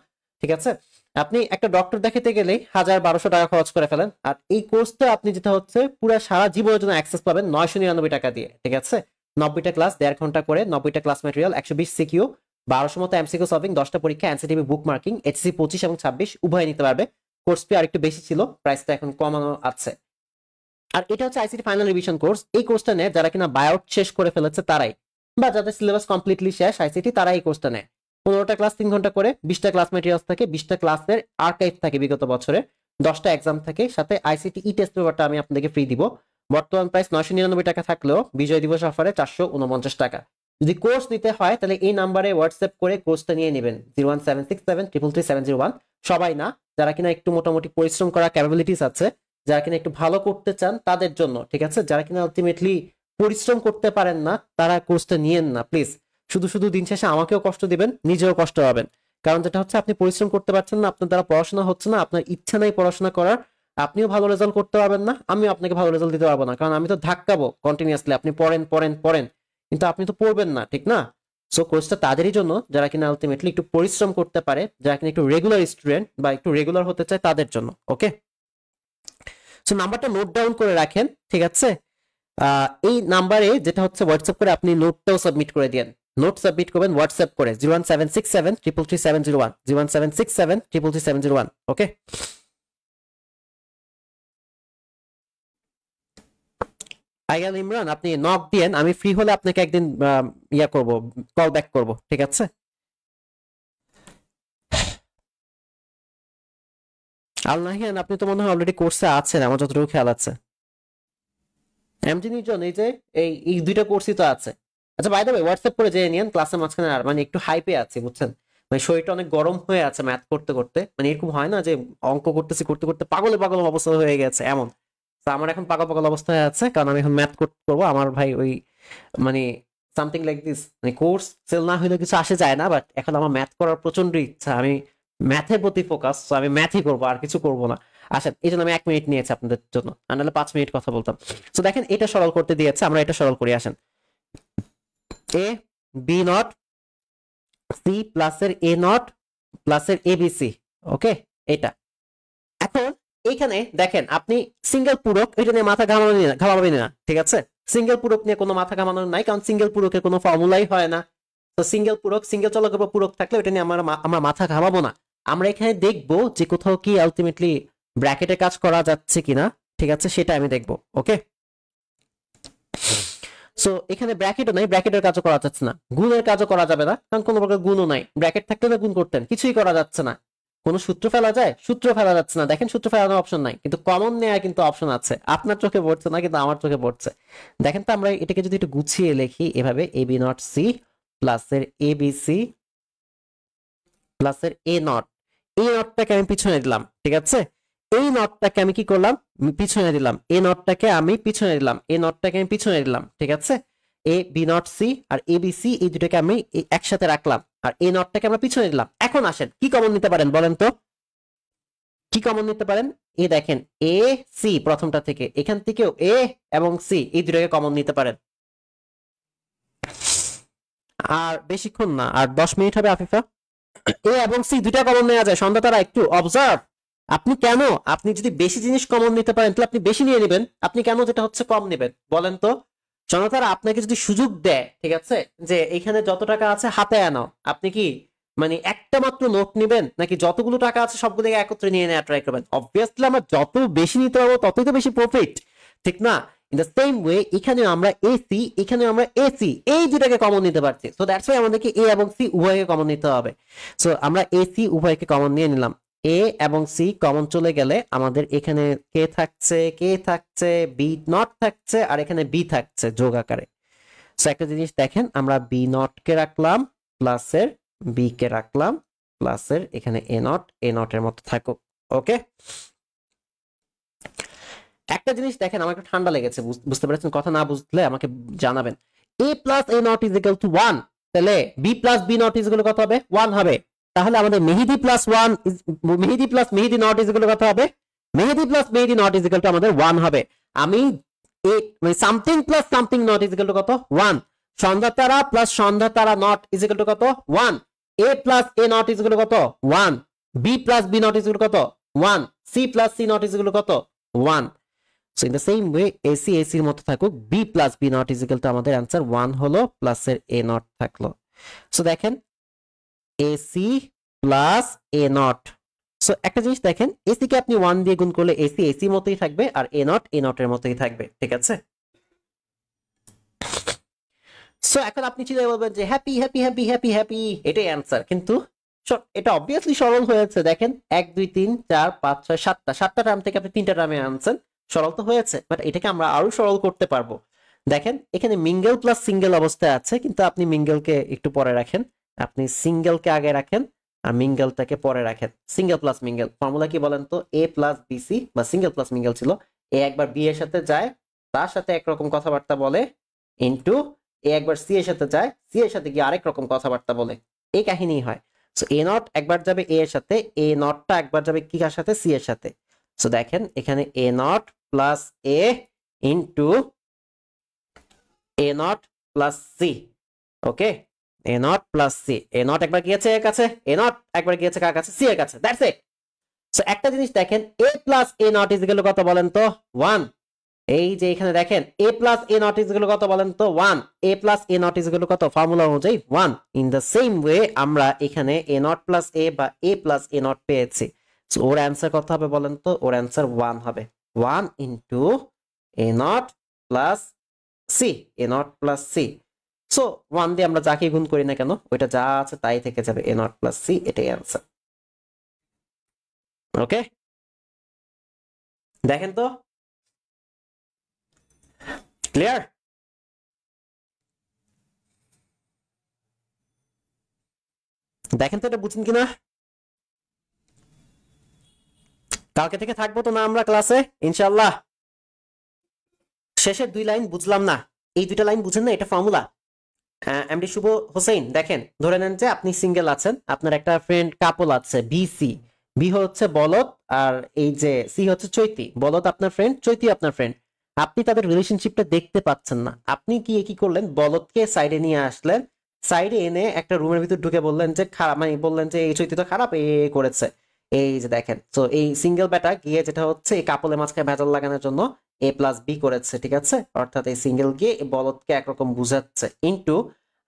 ঠিক আছে? আপনি একটা ডক্টর দেখাতে গেলেই 1000-1200 টাকা খরচ করে ফেলেন, আর এই কোর্সটা আপনি যেটা হচ্ছে পুরো সারা জীবনের জন্য অ্যাক্সেস পাবেন 999 টাকা দিয়ে, ঠিক আছে? 90টা ক্লাস 1.5 ঘন্টা করে, 90টা ক্লাস ম্যাটেরিয়াল, 120 সিকিউ, 1200 মতো এমসিকিউ সলভিং, 10টা পরীক্ষা, এনসিটিভি বুক মার্কিং, এইচএসসি 25 এবং 26 উভয় নিতে পারবে। কোর্স ফি আরেকটু বেশি ছিল, প্রাইসটা এখন কমানো আছে। আর এটা হচ্ছে আইসিটি ফাইনাল রিভিশন কোর্স। এই কোর্সটা নেয় যারা কিনা বায়োট শেষ করে ফেলেছে তারাই, বা যাদের সিলেবাস কমপ্লিটলি শেষ আইসিটি, তারা এই কোর্সটা নেয়। 15টা ক্লাস 3 ঘন্টা করে, 20টা ক্লাস ম্যাটেরিয়ালস থাকে, 20টা ক্লাসের আর্কাইভ থাকে বিগত বছরে, 10টা এক্সাম থাকে, সাথে আইসিটি ই টেস্ট পেপারটা আমি আপনাদেরকে ফ্রি দিব। বর্তমান প্রাইস 999 টাকা থাকলেও বিজয় দিবস অফারে 449 টাকা। যদি কোর্স নিতে হয় তাহলে এই নাম্বারে হোয়াটসঅ্যাপ করে কোর্সটা নিয়ে নেবেন, 01767333701। সবাই না, যারা কিনা একটু মোটামুটি পরিশ্রম করার ক্যাপাবিলিটিস আছে, যারা কিনা একটু ভালো করতে চান তাদের জন্য, ঠিক আছে? যারা কিনা আলটিমেটলি পরিশ্রম করতে পারেন না, তারা কোর্সটা নিয়েন না প্লিজ। শুধু শুধু দিন শেষে আমাকেও কষ্ট দিবেন, নিজেও কষ্ট পাবেন। কারণ যেটা হচ্ছে, আপনি পরিশ্রম করতে পারছেন না, আপনার দ্বারা পড়াশোনা হচ্ছে না, আপনার ইচ্ছা নাই পড়াশোনা করার, আপনিও ভালো রেজাল্ট করতে পারবেন না, আমিও আপনাকে ভালো রেজাল্ট দিতে পারবো না, কারণ আমি তো ধাক্কাবো কন্টিনিউয়াসলি, আপনি পড়েন পড়েন পড়েন, কিন্তু আপনি তো পড়বেন না, ঠিক না? সো কোর্সটা তাদেরই জন্য যারা কিনা আলটিমেটলি একটু পরিশ্রম করতে পারে, যারা কিনা একটু রেগুলার স্টুডেন্ট বা একটু রেগুলার হতে চায় তাদের জন্য। ওকে, সো নাম্বারটা নোট ডাউন করে রাখেন, ঠিক আছে? এই নাম্বারে যেটা হচ্ছে হোয়াটসঅ্যাপ করে আপনি নোটটাও সাবমিট করে দেন। নোট সাবমিট করবেন হোয়াটসঅ্যাপ করে 01767 333 701 01767 333 701 ওকে। আইয়াল ইমরান আপনি নক দিয়েন, আমি ফ্রি হলে আপনাকে একদিন ইয়া করব, কল ব্যাক করব, ঠিক আছে? আল নাহিয়ান আপনি তো মনে হয় অলরেডি কোর্সে আছেন আমার যতটুকু খেয়াল আছে। এমজি নির্জন এই যে এই দুইটা কোর্সই তো আছে। আচ্ছা বাই দ্য ওয়ে হোয়াটসঅ্যাপ করে জেনে নিন, ক্লাসের মাঝখানে আর মানে একটু হাইপে আছি বুঝছেন, মানে শরীরটা অনেক গরম হয়ে আছে ম্যাথ করতে করতে, মানে এরকম হয় না যে অঙ্ক করতেছি করতে করতে পাগলে পাগল অবস্থা হয়ে গেছে এমন। তো আমার এখন পাগল পাগল অবস্থা হয়ে আছে কারণ আমি এখন ম্যাথ করবো। আমার ভাই ওই মানে সামথিং লাইক দিস, মানে কোর্স সেল না হইলে কিছু আসে যায় না, বাট এখন আমার ম্যাথ করার প্রচন্ড ইচ্ছা, আমি ম্যাথের প্রতি ফোকাস, তো আমি ম্যাথই করবো আর কিছু করবো না। আসেন এই জন্য আমি 1 মিনিট নিয়েছি আপনাদের জন্য, আর নাহলে 5 মিনিট কথা বলতাম। তো দেখেন এটা সরল করতে দিয়েছে, আমরা এটা সরল করি। আসেন এ বি নট সি প্লাসের এ নট প্লাসের এ বি সি, ওকে এটা। এখন এখানে দেখেন আপনি সিঙ্গেল পূরক এটা নিয়ে মাথা ঘামাবেন না, ঠিক আছে? সিঙ্গেল পূরক নিয়ে কোনো মাথা ঘামানোর নাই, কারণ সিঙ্গেল পূরকের কোনো ফর্মুলাই হয় না। তো সিঙ্গেল পূরক, সিঙ্গেল চলকের উপর পূরক থাকলে ওটা নিয়ে আমরা মাথা ঘামাবো না। আমরা এখানে দেখবো যে কোথাও কি আলটিমেটলি ব্র্যাকেটে কাজ করা যাচ্ছে কিনা, ঠিক আছে? সেটা আমি দেখবো, ওকে। সো এখানে ব্র্যাকেটও নাই, ব্র্যাকেটের কাজও করা যাচ্ছে না, গুণের কাজও করা যাবে না কারণ কোনো প্রকার গুণও নাই। ব্র্যাকেট থাকলে না গুণ করতেন, কিছুই করা যাচ্ছে না। কোনো সূত্র ফেলা যায়? সূত্র ফেলা যাচ্ছে না, দেখেন সূত্র ফেলানোর অপশন নাই, কিন্তু কমন নেওয়ার কিন্তু অপশন আছে। আপনার চোখে পড়ছে না কিন্তু আমার চোখে পড়ছে। দেখেন তো আমরা এটাকে যদি একটু গুছিয়ে লিখি এভাবে, এ বি নট সি প্লাসের এ বি সি প্লাসের এ নট, এই নটটাকে আমি পিছনে দিলাম, ঠিক আছে? এই নটটাকে আমি কি করলাম? পিছনে দিলাম। এ নটটাকে আমি পিছনে দিলাম, এ নটটাকে আমি পিছনে দিলাম, ঠিক আছে? এ বি নট সি আর এ বি সি এই দুটোকে আমি একসাথে রাখলাম, আর এ নটটাকে আমরা পিছনে দিলাম। এখন আসেন কি কমন নিতে পারেন বলেন তো, কি কমন নিতে পারেন? এ দেখেন এ সি প্রথমটা থেকে, এখান থেকেও এ এবং সি এই দুটোকে কমন নিতে পারেন। আর বেশিক্ষণ না, আর 10 মিনিট হবে আফিফা। এ এবং সি দুইটা কমন নেওয়া যায় সন্ধ্যা তারা, একটু অবজার্ভ। আপনি কেন, আপনি যদি বেশি জিনিস কমন নিতে পারেন তাহলে আপনি বেশি নিয়ে নেবেন, আপনি কেন যেটা হচ্ছে কম নেবেন বলেন তো? জনতারা আপনাকে যদি সুযোগ দেয়, ঠিক আছে, যে এখানে যত টাকা আছে হাতে আনাও, আপনি কি মানে একটা মাত্র নোট নেবেন, নাকি যতগুলো টাকা আছে সবগুলো একত্রে নিয়ে নেওয়া ট্রাই করবেন? অবভিয়াসলি আমরা যত বেশি নিতে পারবো ততই তো বেশি প্রফিট, ঠিক না? ইন দ্য সেম ওয়ে এখানে আমরা এসি, এখানে আমরা এসি, এই দুটাকে কমন নিতে পারছি। সো দ্যাটস ওয়াই আমাদেরকে এ এবং সি উভয়কে কমন নিতে হবে। সো আমরা এসি উভয়কে কমন নিয়ে নিলাম। এ এবং সি কমন চলে গেলে আমাদের এখানে কে থাকছে, কে থাকছে, বি নট থাকছে, আর এখানে বি থাকছে যোগ আকারে। সো একটা জিনিস দেখেন, আমরা বি নট কে রাখলাম প্লাসের, বি কে রাখলাম প্লাসের, এখানে এ নট, এ নট এর মতো থাকুক, ওকে। একটা জিনিস দেখেন, আমার একটু ঠান্ডা লেগেছে, বুঝতে পেরেছেন? কথা না বুঝলে আমাকে জানাবেন। A plus A not is equal to 1, তাহলে B plus B not is equal কত হবে? 1 হবে। তাহলে আমাদের Mehedi plus 1 Mehedi plus Mehedi not is equal কত হবে? Mehedi plus Mehedi not is equal to আমাদের 1 হবে। আমি এ মানে something plus something not is equal to কত? 1। সন্ধ্যা তারা প্লাস সন্ধ্যা তারা নট ইজ ইকুয়াল টু কত? 1। A plus A not is equal to কত? 1। B plus B not is equal to কত? 1। C plus C not is equal to কত? 1। So in the same way AC AC এর মতো থাকুক, B plus B not is equal to আমাদের answer 1 হলো, plus এর A not থাকলো। So দেখেন AC plus A not। So একটা জিনিস দেখেন, AC কে আপনি 1 দিয়ে গুণ করলে AC AC মতোই থাকবে, আর A not এর মতোই থাকবে, ঠিক আছে? সো এখন আপনি চিন্তা বলবেন যে happy happy happy happy happy, এটাই आंसर, কিন্তু এটা অবভিয়াসলি সরল হয়েছে। দেখেন 1 2 3 4 5 6 7টা টার্ম থেকে আপনি 3টা টার্মে আনছেন, সরল তো হয়েছে, বাট এটাকে আমরা আরো সরল করতে পারবো। দেখেন এখানে মিঙ্গেল প্লাস সিঙ্গেল অবস্থায় আছে, কিন্তু আপনি মিঙ্গেলকে একটু পরে রাখেন, আপনি সিঙ্গেলকে আগে রাখেন আর মিঙ্গেলটাকে পরে রাখেন। সিঙ্গেল প্লাস মিঙ্গেল ফর্মুলা কি বলেন তো? এ প্লাস বিসি, বা সিঙ্গেল প্লাস মিঙ্গেল ছিল, এ একবার বি এর সাথে যায়, তার সাথে একরকম কথাবার্তা বলে, ইনটু এ একবার সি এর সাথে যায়, সি এর সাথে গিয়ে আরেক রকম কথাবার্তা বলে, এই কাহিনী হয়। সো এ নট একবার যাবে এ এর সাথে, এ নটটা একবার যাবে কি কার সাথে? সি এর সাথে। সো দেখেন এখানে A not plus A into A not plus C, okay. A not plus C, A not একবার গিয়েছে এর কাছে, এ নট একবার গিয়েছে কার কাছে? সি এর কাছে, দ্যাটস ইট। সো একটা জিনিস দেখেন, A plus A not is equal কত বলেন তো? 1। এই যে এখানে দেখেন a plus a not is equal কত বলেন তো 1, a plus a not is equal কত ফর্মুলা অনুযায়ী 1। ইন দ্য সেম ওয়ে আমরা এখানে a নট প্লাস a বা a প্লাস a নট পেয়েছি, সো ওর অ্যান্সার কত হবে বলেন তো? ওর অ্যান্সার 1 হবে। 1 into a not plus c, a not plus c। So 1 দিয়ে আমরা যাকে গুণ করি না কেন ওইটা যা আছে তাই থেকে যাবে, a নট প্লাস c, এটাই অ্যান্সার। ওকে, দেখেন তো ক্লিয়ার? দেখেন তো এটা বুঝছেন কিনা? কালকে থেকে থাকবো তো না আমরা ক্লাসে ইনশাআল্লাহ? শেষের 2 লাইন বুঝলাম না, এই 2টা লাইন বুঝেন না, এটা ফর্মুলা। এমডি শুভ হোসেন, দেখেন ধরে নেন যে আপনি সিঙ্গেল আছেন, আপনার একটা ফ্রেন্ড কাপল আছে বি সি। বি হচ্ছে বলদ আর এই যে সি হচ্ছে চৈতি। বলদ আপনার ফ্রেন্ড, চৈতি আপনার ফ্রেন্ড। আপনি তাদের রিলেশনশিপটা দেখতে পাচ্ছেন না, আপনি কি করলেন, বলদকে সাইডে নিয়ে আসলেন, সাইডে এনে একটা রুমের ভিতর ঢুকে বললেন যে খারাপ, মানে বললেন যে এই চৈতি তো খারাপ, এ করেছে। এই যে দেখেন, তো এই সিঙ্গেল ব্যাটা গিয়ে যেটা হচ্ছে এই কাপলের মাঝখানে ভেজাল লাগানোর জন্য এ প্লাস বি করেছে, ঠিক আছে? অর্থাৎ এই সিঙ্গেল গিয়ে বলদকে একরকম বুঝাচ্ছে। ইনটু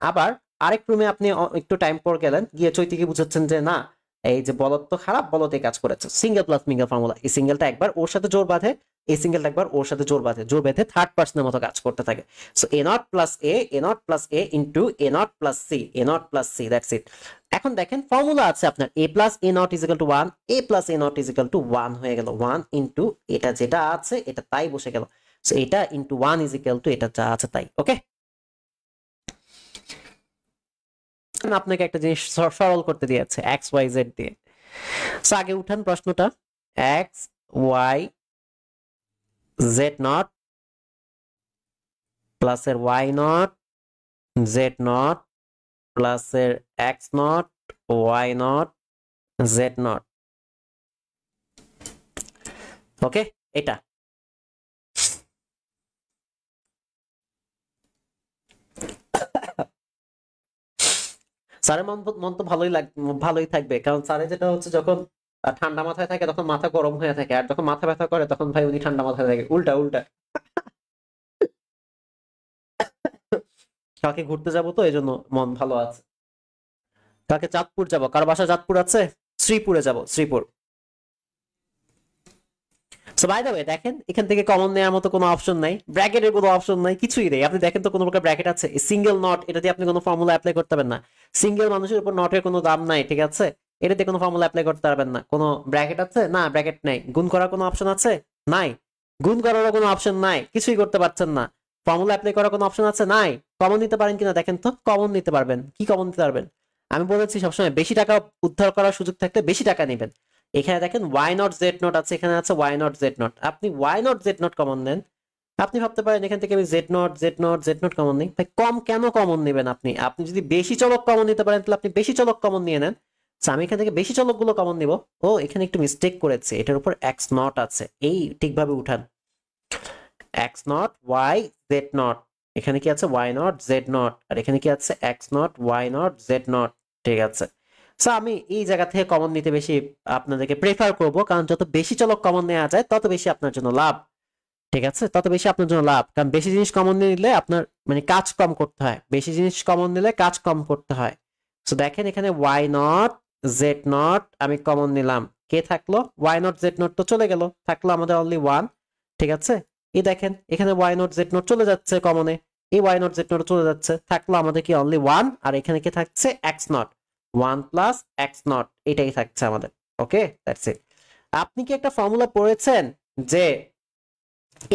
আবার আরেক রুমে আপনি একটু টাইম পর গেলেন, গিয়ে চৈতিকে বুঝাচ্ছেন যে না, এই যে বলদ তো খারাপ, বলদ এই কাজ করেছে। সিঙ্গেল প্লাস মিঙ্গেল ফর্মুলা, এই সিঙ্গেলটা একবার ওর সাথে জোর বাঁধে, এই সিঙ্গেলটা একবার ওর সাথে জোর বাঁধে, জোর বেঁধে থার্ড পার্সনের মতো কাজ করতে থাকে। So A not plus A not plus A into A not plus C, A not plus C, that's it. এখন দেখেন ফর্মুলা আছে আপনার A plus A not is equal to 1, A plus A not is equal to 1 হয়ে গেল। 1 into এটা যেটা আছে এটা তাই বসে গেল, সো এটা ইন্টু 1 ইজ ইকুয়াল টু এটা যা আছে তাই। ওকে, আপনাকে একটা জিনিস সরল করতে দিয়েছে এক্স ওয়াই জেড দিয়ে। সো আগে উঠান প্রশ্নটা, এক্স ওয়াই জেড নট প্লাসের ওয়াই নট, জেড নট প্লাসের X not, why not, Z not. Okay, এটা স্যারের মন তো ভালোই থাকবে, কারণ স্যারের যেটা হচ্ছে যখন ঠান্ডা মাথায় থাকে তখন মাথা গরম হয়ে থাকে, আর যখন মাথা ব্যথা করে তখন ভাই উনি ঠান্ডা মাথায় থাকে, উল্টা উল্টা। কালকে ঘুরতে যাবো তো এই জন্য মন ভালো আছে। কালকে চাঁদপুর যাবো, কার বাসা চাঁদপুর আছে? শ্রীপুরে যাব, Sreepur. So by the way দেখেন এখান থেকে কমন নেওয়ার মতো কোনো অপশন নাই, ব্র্যাকেটের কোনো অপশন নাই, কিছুই নেই। আপনি দেখেন তো কোনো প্রকার ব্র্যাকেট আছে? সিঙ্গেল নট, এটা দিয়ে আপনি কোনো ফর্মুলা অ্যাপ্লাই করতে পারবেন না। সিঙ্গেল মানুষের উপর নটের কোনো দাম নাই, ঠিক আছে? এটা দিয়ে কোনো ফর্মুলা অ্যাপ্লাই করতে পারবেন না। কোনো ব্র্যাকেট আছে? না, ব্র্যাকেট নাই। গুণ করার কোনো অপশন আছে? নাই। গুণ করারও কোনো অপশন নাই, কিছুই করতে পারছেন না। ফর্মুলা অ্যাপ্লাই করার কোনো অপশন আছে? নাই। কমন নিতে পারেন কিনা দেখেন তো, কমন নিতে পারবেন কি? কমন নিতে পারবেন? আমি বলেছি সবসময় বেশি টাকা উদ্ধার করার সুযোগ থাকলে বেশি টাকা নেবেন। এখানে দেখেন ওয়াই নট জেড নট আছে, এখানে আছে ওয়াই নট জেড নট। আপনি Y not z nought common নেন, আপনি ভাবতে পারেন এখান থেকে আমি Z not Z not z nought common নিই। ভাই কম কেন কমন নেবেন আপনি? আপনি যদি বেশি চলক কমন নিতে পারেন তাহলে আপনি বেশি চলক কমন নিয়ে নেন। আমি এখান থেকে বেশি চলক গুলো কমন নিব। ও এখানে একটু মিস্টেক করেছে, এটার উপর এক্স নট আছে, এই ঠিকভাবে উঠান। X not Y Z not, এখানে কি আছে? ওয়াই নট জেড নট, আর এখানে কি আছে? X not why not Z not, ঠিক আছে? সো আমি এই জায়গা থেকে কমন নিতে বেশি আপনাদেরকে প্রেফার করব, কারণ যত বেশি চলক কমন নেওয়া যায় তত বেশি আপনার জন্য লাভ, ঠিক আছে? তত বেশি আপনার জন্য লাভ, কারণ বেশি জিনিস কমন নিলে আপনার মানে কাজ কম করতে হয়, বেশি জিনিস কমন নিলে কাজ কম করতে হয়। সো দেখেন এখানে ওয়াই নট জেড নট আমি কমন নিলাম, কে থাকলো? ওয়াই নট জেড নট তো চলে গেল, থাকলো আমাদের অনলি ওয়ান, ঠিক আছে? এই দেখেন এখানে ওয়াই নট জেড নট চলে যাচ্ছে কমনে, এই ওয়াই নট জেড নট চলে যাচ্ছে, থাকলো আমাদের কি? Only one. আর এখানে কি থাকছে? X not, 1 plus x not, এটাই থাকছে আমাদের। ওকে, দ্যাটস ইট। আপনি কি একটা ফর্মুলা পড়েছেন যে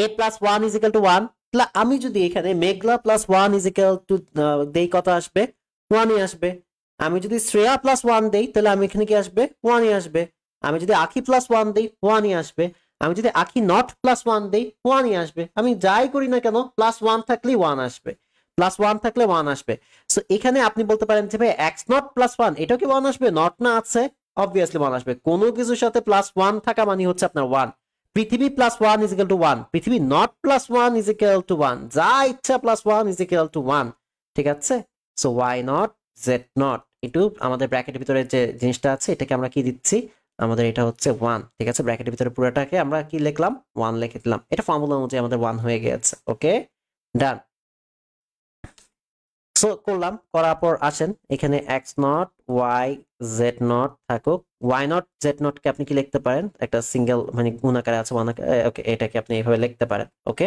a plus 1 is equal to 1? আমি যদি এখানে মেঘলা প্লাস 1 ইজ ইকুয়াল টু দেই, কত আসবে? 1ই আসবে। আমি যদি শ্রেয়া প্লাস 1 দেই তাহলে আমি এখানে কি আসবে? 1ই আসবে। আমি যদি আখি প্লাস 1 দেই 1ই আসবে। আমি যদি আখি নট প্লাস 1 দেই 1ই আসবে। আমি যাই করি না কেন প্লাস 1 থাকলেই 1 আসবে, প্লাস 1 থাকলে 1 আসবে। সো এখানে আপনি বলতে পারেন যে ভাই এক্স নট প্লাস 1 এটাও কি 1 আসবে? নট না আছে, অবভিয়াসলি 1 আসবে। কোনো কিছুর সাথে প্লাস 1 থাকা মানে হচ্ছে আপনার 1। পৃথিবী প্লাস 1 ইজ ইকুয়াল টু 1, পৃথিবী not plus 1 is equal to 1, যা ইচ্ছা প্লাস 1 ইজ ইকুয়াল টু 1, ঠিক আছে? So Y not Z not, একটু আমাদের ব্র্যাকেটের ভিতরে যে জিনিসটা আছে এটাকে আমরা কি দিচ্ছি? আমাদের এটা হচ্ছে 1, ঠিক আছে। ব্র্যাকেটের ভিতরে পুরোটাকে আমরা কি লিখলাম, 1 লিখে দিলাম। এটা ফর্মুলা অনুযায়ী আমাদের 1 হয়ে গিয়েছে। ওকে, ডান। সো করলাম, করার পর আসেন এখানে X not Y Z not থাকুক। ওয়াই নট জেড নট কে আপনি কি লিখতে পারেন, একটা সিঙ্গেল মানে গুণ আকারে আছে, ওকে, এটাকে আপনি এইভাবে লিখতে পারেন। ওকে,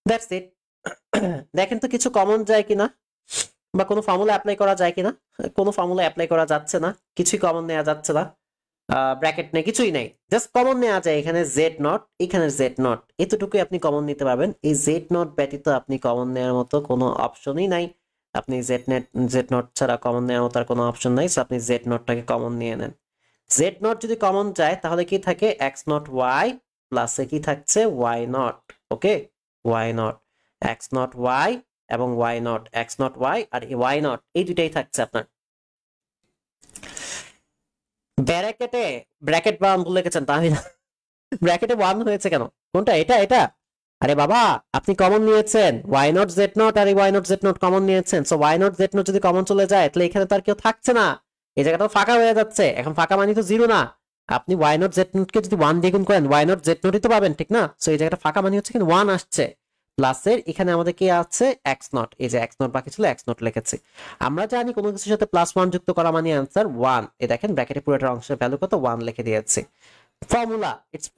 দ্যাটস ইট। দেখেন তো কিছু কমন যায় কিনা, বা কোনো ফর্মুলা অ্যাপ্লাই করা যায় কিনা। কোনো ফর্মুলা অ্যাপ্লাই করা যাচ্ছে না, কিছুই কমন নেওয়া যাচ্ছে না। ব্র্যাকেট নেই, কিছুই নেই, জাস্ট কমন নেওয়া যায় এখানে জেড নট, এখানে জেড নট, এতটুকুই আপনি কমন নিতে পারবেন। এই জেড নট ব্যতীত আপনি কমন নেওয়ার মতো কোনো অপশনই নাই। আপনি জেড নট ছাড়া কমন নেওয়ার মতো আর কোনো অপশন নাই। সো আপনি জেড নটটাকে কমন নিয়ে নেন। জেড নট যদি কমন যায় তাহলে কি থাকে, এক্স নট ওয়াই প্লাসে কি থাকছে, Y not. Okay, Y not, X not Y এবং Y not, X not Y আর ওয়াই নট, এই দুইটাই থাকছে আপনার। ব্র্যাকেটে ব্র্যাকেট বা ভুল লিখেছেন তাহলে ব্র্যাকেটে 1 হয়েছে কেন, কোনটা, এটা এটা? আরে বাবা, আপনি কমন নিয়েছেন ওয়াই নট জেড নট, আর Y not z nought common নিয়েছেন। So Y not Z not যদি কমন চলে যায় তাহলে এখানে তো আর কেউ থাকছে না, এই জায়গাটা ফাঁকা হয়ে যাচ্ছে। এখন ফাঁকা মানে তো 0 না। আপনি ওয়াই নট জেড নট কে যদি 1 দিয়ে গুণ করেন ওয়াই নট জেড নটই তো পাবেন, ঠিক না? সো এই জায়গাটা ফাঁকা মানে হচ্ছে এখানে 1 আসছে। প্লাসের এখানে আমাদের কি আছে, এক্স নট, এই যে এক্স নট বাকি ছিল, এক্স নট লিখেছি। আমরা জানি কোনো কিছুর সাথে +1 যুক্ত করা মানে आंसर 1। এই দেখেন ব্র্যাকেটে পুরোটার অংশের ভ্যালু কত, 1 লিখে দিয়েছি। Formula, it's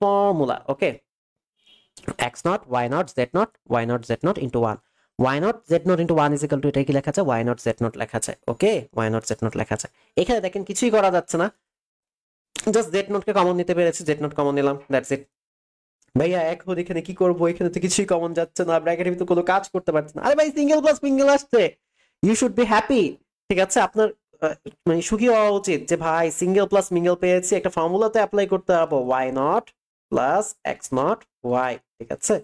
formula. Okay, x naught y naught z naught y naught z naught into 1, y naught z naught into 1 is equal to, এটা কি লেখা আছে, y naught z naught লেখা আছে। ওকে, y naught z naught লেখা আছে। এখানে দেখেন কিছুই করা যাচ্ছে না, জাস্ট z naught কে কমন নিতে পেরেছি, z naught কমন নিলাম, দ্যাটস ইট। ভাইয়া এখন এখানে কি করব, এখানে তো কিছুই কমন যাচ্ছে না, ব্র্যাকেটের ভিতরে কোনো কাজ করতে পারছি না। আরে ভাই, সিঙ্গেল প্লাস সিঙ্গেল আসছে, ইউ শুড বি হ্যাপি। ঠিক আছে, আপনার মানে সুখী হওয়া উচিত যে ভাই সিঙ্গেল প্লাস মিঙ্গেল পেয়েছি, একটা ফর্মুলাতে অ্যাপ্লাই করতে পারবো, y not plus x not Y. ঠিক আছে,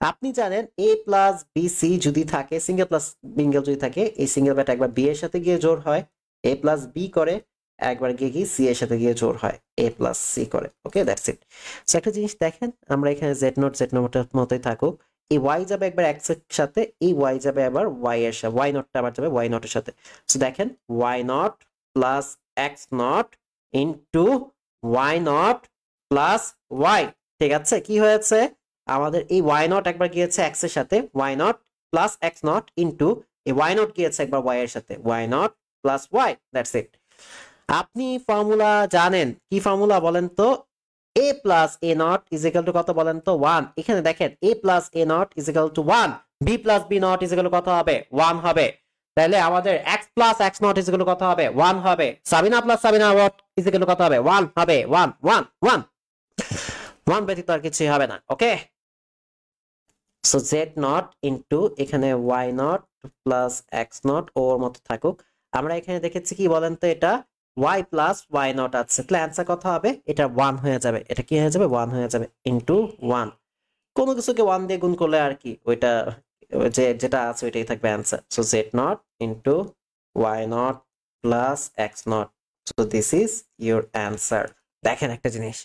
আপনি জানেন a প্লাস বি সি যদি থাকে, সিঙ্গেল প্লাস মিঙ্গেল যদি থাকে, এই সিঙ্গেল ব্যাটা একবার বি এর সাথে গিয়ে জোড় হয়, a প্লাস বি করে, একবার গিয়ে কি সি এর সাথে গিয়ে জোড় হয়, a প্লাস সি করে। ওকে, দ্যাটস ইট। সো একটা জিনিস দেখেন, আমরা এখানে জেড নোটের মতোই থাকুক, এই ওয়াই যাবে একবার এক্স এর সাথে, এই ওয়াই যাবে আবার ওয়াই এর সাথে, ওয়াই নটটা আবার যাবে ওয়াই নটের সাথে। সো দেখেন Y not plus x not into Y not plus Y. ঠিক আছে, কি হয়েছে আমাদের, এই ওয়াই নট একবার গিয়েছে এক্স এর সাথে, y not plus x not into এই ওয়াই নট গিয়েছে একবার ওয়াই এর সাথে, y not plus y. That's it. আপনি ফর্মুলা জানেন, কি ফর্মুলা বলেন তো, a plus a not is equal to কত বলেন তো, 1। এখানে দেখেন a plus a not is equal to 1, b plus b not is equal to কত হবে, 1 হবে। তাহলে আমাদের x plus x nought is equal to কত হবে, 1 হবে। Sabina plus Sabina not is equal to কত হবে, 1 হবে। 1 1 1 1 ব্যতীত আর কিছু হবে না। Okay, so z not into এখানে y not plus x not ওর মতো থাকুক। আমরা এখানে দেখেছি কি বলেন তো, এটা y প্লাস y নট আছে, তাহলে অ্যান্সার কত হবে, এটা 1 হয়ে যাবে। এটা কি হয়ে যাবে, 1 হয়ে যাবে ইনটু 1। কোনো কিছুকে 1 দিয়ে গুণ করলে আর কি ওইটা যেটা আছে ওইটাই থাকবে answer. So z not into y not plus x not, so this is your answer. দেখেন একটা জিনিস,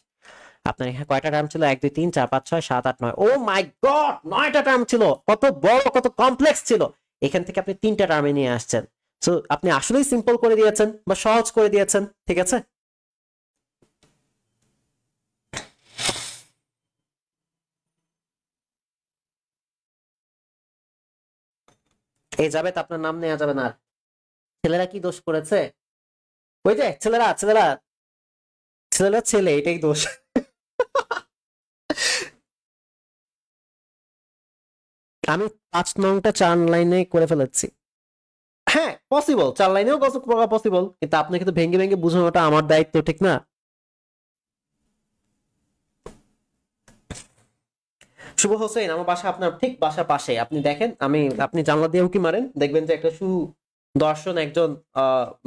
আপনার এখানে কয়টা টার্ম ছিল, 1 2 3 4 5 6 7 8 9, ও মাই গড, 9টা টার্ম ছিল, কত বড় কত কমপ্লেক্স ছিল। এখান থেকে আপনি 3টা টার্মে নিয়ে আসছেন। সো আপনি আসলেই সিম্পল করে দিয়েছেন বা সহজ করে দিয়েছেন। ঠিক আছে, এই যাবে তো আপনার নাম নেওয়া যাবে না। ছেলেরা কি দোষ করেছে, ওই যে ছেলেরা ছেলেরা ছেলেরা ছেলে, এটাই দোষ। আমি 5 নংটা 4 লাইনে করে ফেলেছি। হ্যাঁ পসিবল, 4 লাইনেও করা পসিবল, কিন্তু আপনাকে তো ভেঙে ভেঙে বোঝানোটা আমার দায়িত্ব, ঠিক না? শুভ হোসেন, আমার বাসা আপনার ঠিক বাসার পাশে। আপনি দেখেন, আপনি জানলা দিয়ে উঁকি মারেন, দেখবেন যে একটা সুদর্শন একজন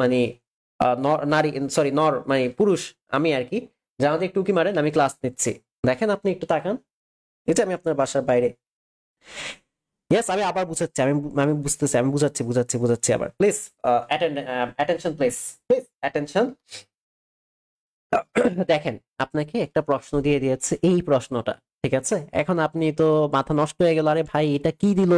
মানে নারী, সরি নর মানে পুরুষ, আমি আর কি, জানলা দিয়ে একটু উঁকি মারেন, আমি ক্লাস নিচ্ছি। দেখেন, আপনি একটু তাকান, এই যে আমি আপনার বাসার বাইরে। ইয়েস, আমি আবার বুঝাচ্ছি, আমি বুঝতেছি, আমি বুঝাচ্ছি আবার। Please attention, please attention. দেখেন, আপনাকে একটা প্রশ্ন দিয়ে দিয়েছে, এই প্রশ্নটা, ঠিক আছে? এখন আপনি তো মাথা নষ্ট হয়ে গেল, আরে ভাই এটা কি দিল,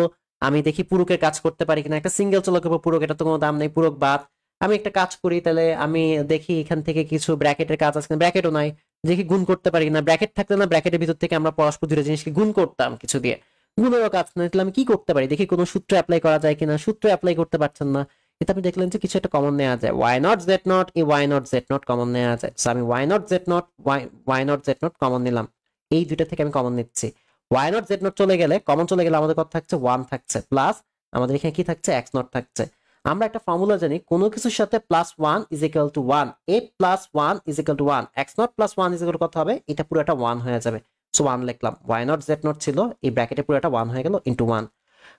আমি দেখি পুরুকের কাজ করতে পারি কিনা, একটা সিঙ্গেল চলকের উপর পুরক, এটা তো কোনো দাম নেই, পুরক বাদ। আমি একটা কাজ করি, তাহলে আমি দেখি এখান থেকে কিছু ব্র্যাকেটের কাজ আছে, ব্র্যাকেটও নাই, দেখি গুণ করতে পারি না, ব্র্যাকেট থাকলে না ব্র্যাকেটের ভিতর থেকে আমরা পরস্পর দুটো জিনিসকে গুণ করতাম কিছু দিয়ে, গুণেরও কাজ নাই, তাহলে আমি কি করতে পারি, দেখি কোনো সূত্র অ্যাপ্লাই করা যায় কিনা, সূত্র অ্যাপ্লাই করতে পারছেন না, এটা আপনি দেখলেন যে কিছু একটা কমন নেওয়া যায়, ওয়াই নট জেড নট, এই y not z nought common নেওয়া যায়, সো আমি y not Z nought why not z nought common নিলাম, এই দুইটা থেকে আমি কমন নিচ্ছি, ওয়াই নট জেড নট চলে গেলে, কমন চলে গেলে আমাদের কত থাকছে, 1 থাকছে, প্লাস আমাদের এখানে কি থাকছে, এক্স নট থাকছে। আমরা একটা ফর্মুলা জানি, কোনো কিছুর সাথে +1 is equal to 1, a plus 1 is equal to 1, x not plus 1 is equal to কত হবে, এটা পুরোটা 1 হয়ে যাবে, সো 1 লিখলাম, ওয়াই নট জেড নট ছিল, এই ব্র্যাকেটে পুরোটা 1 হয়ে গেল ইনটু 1,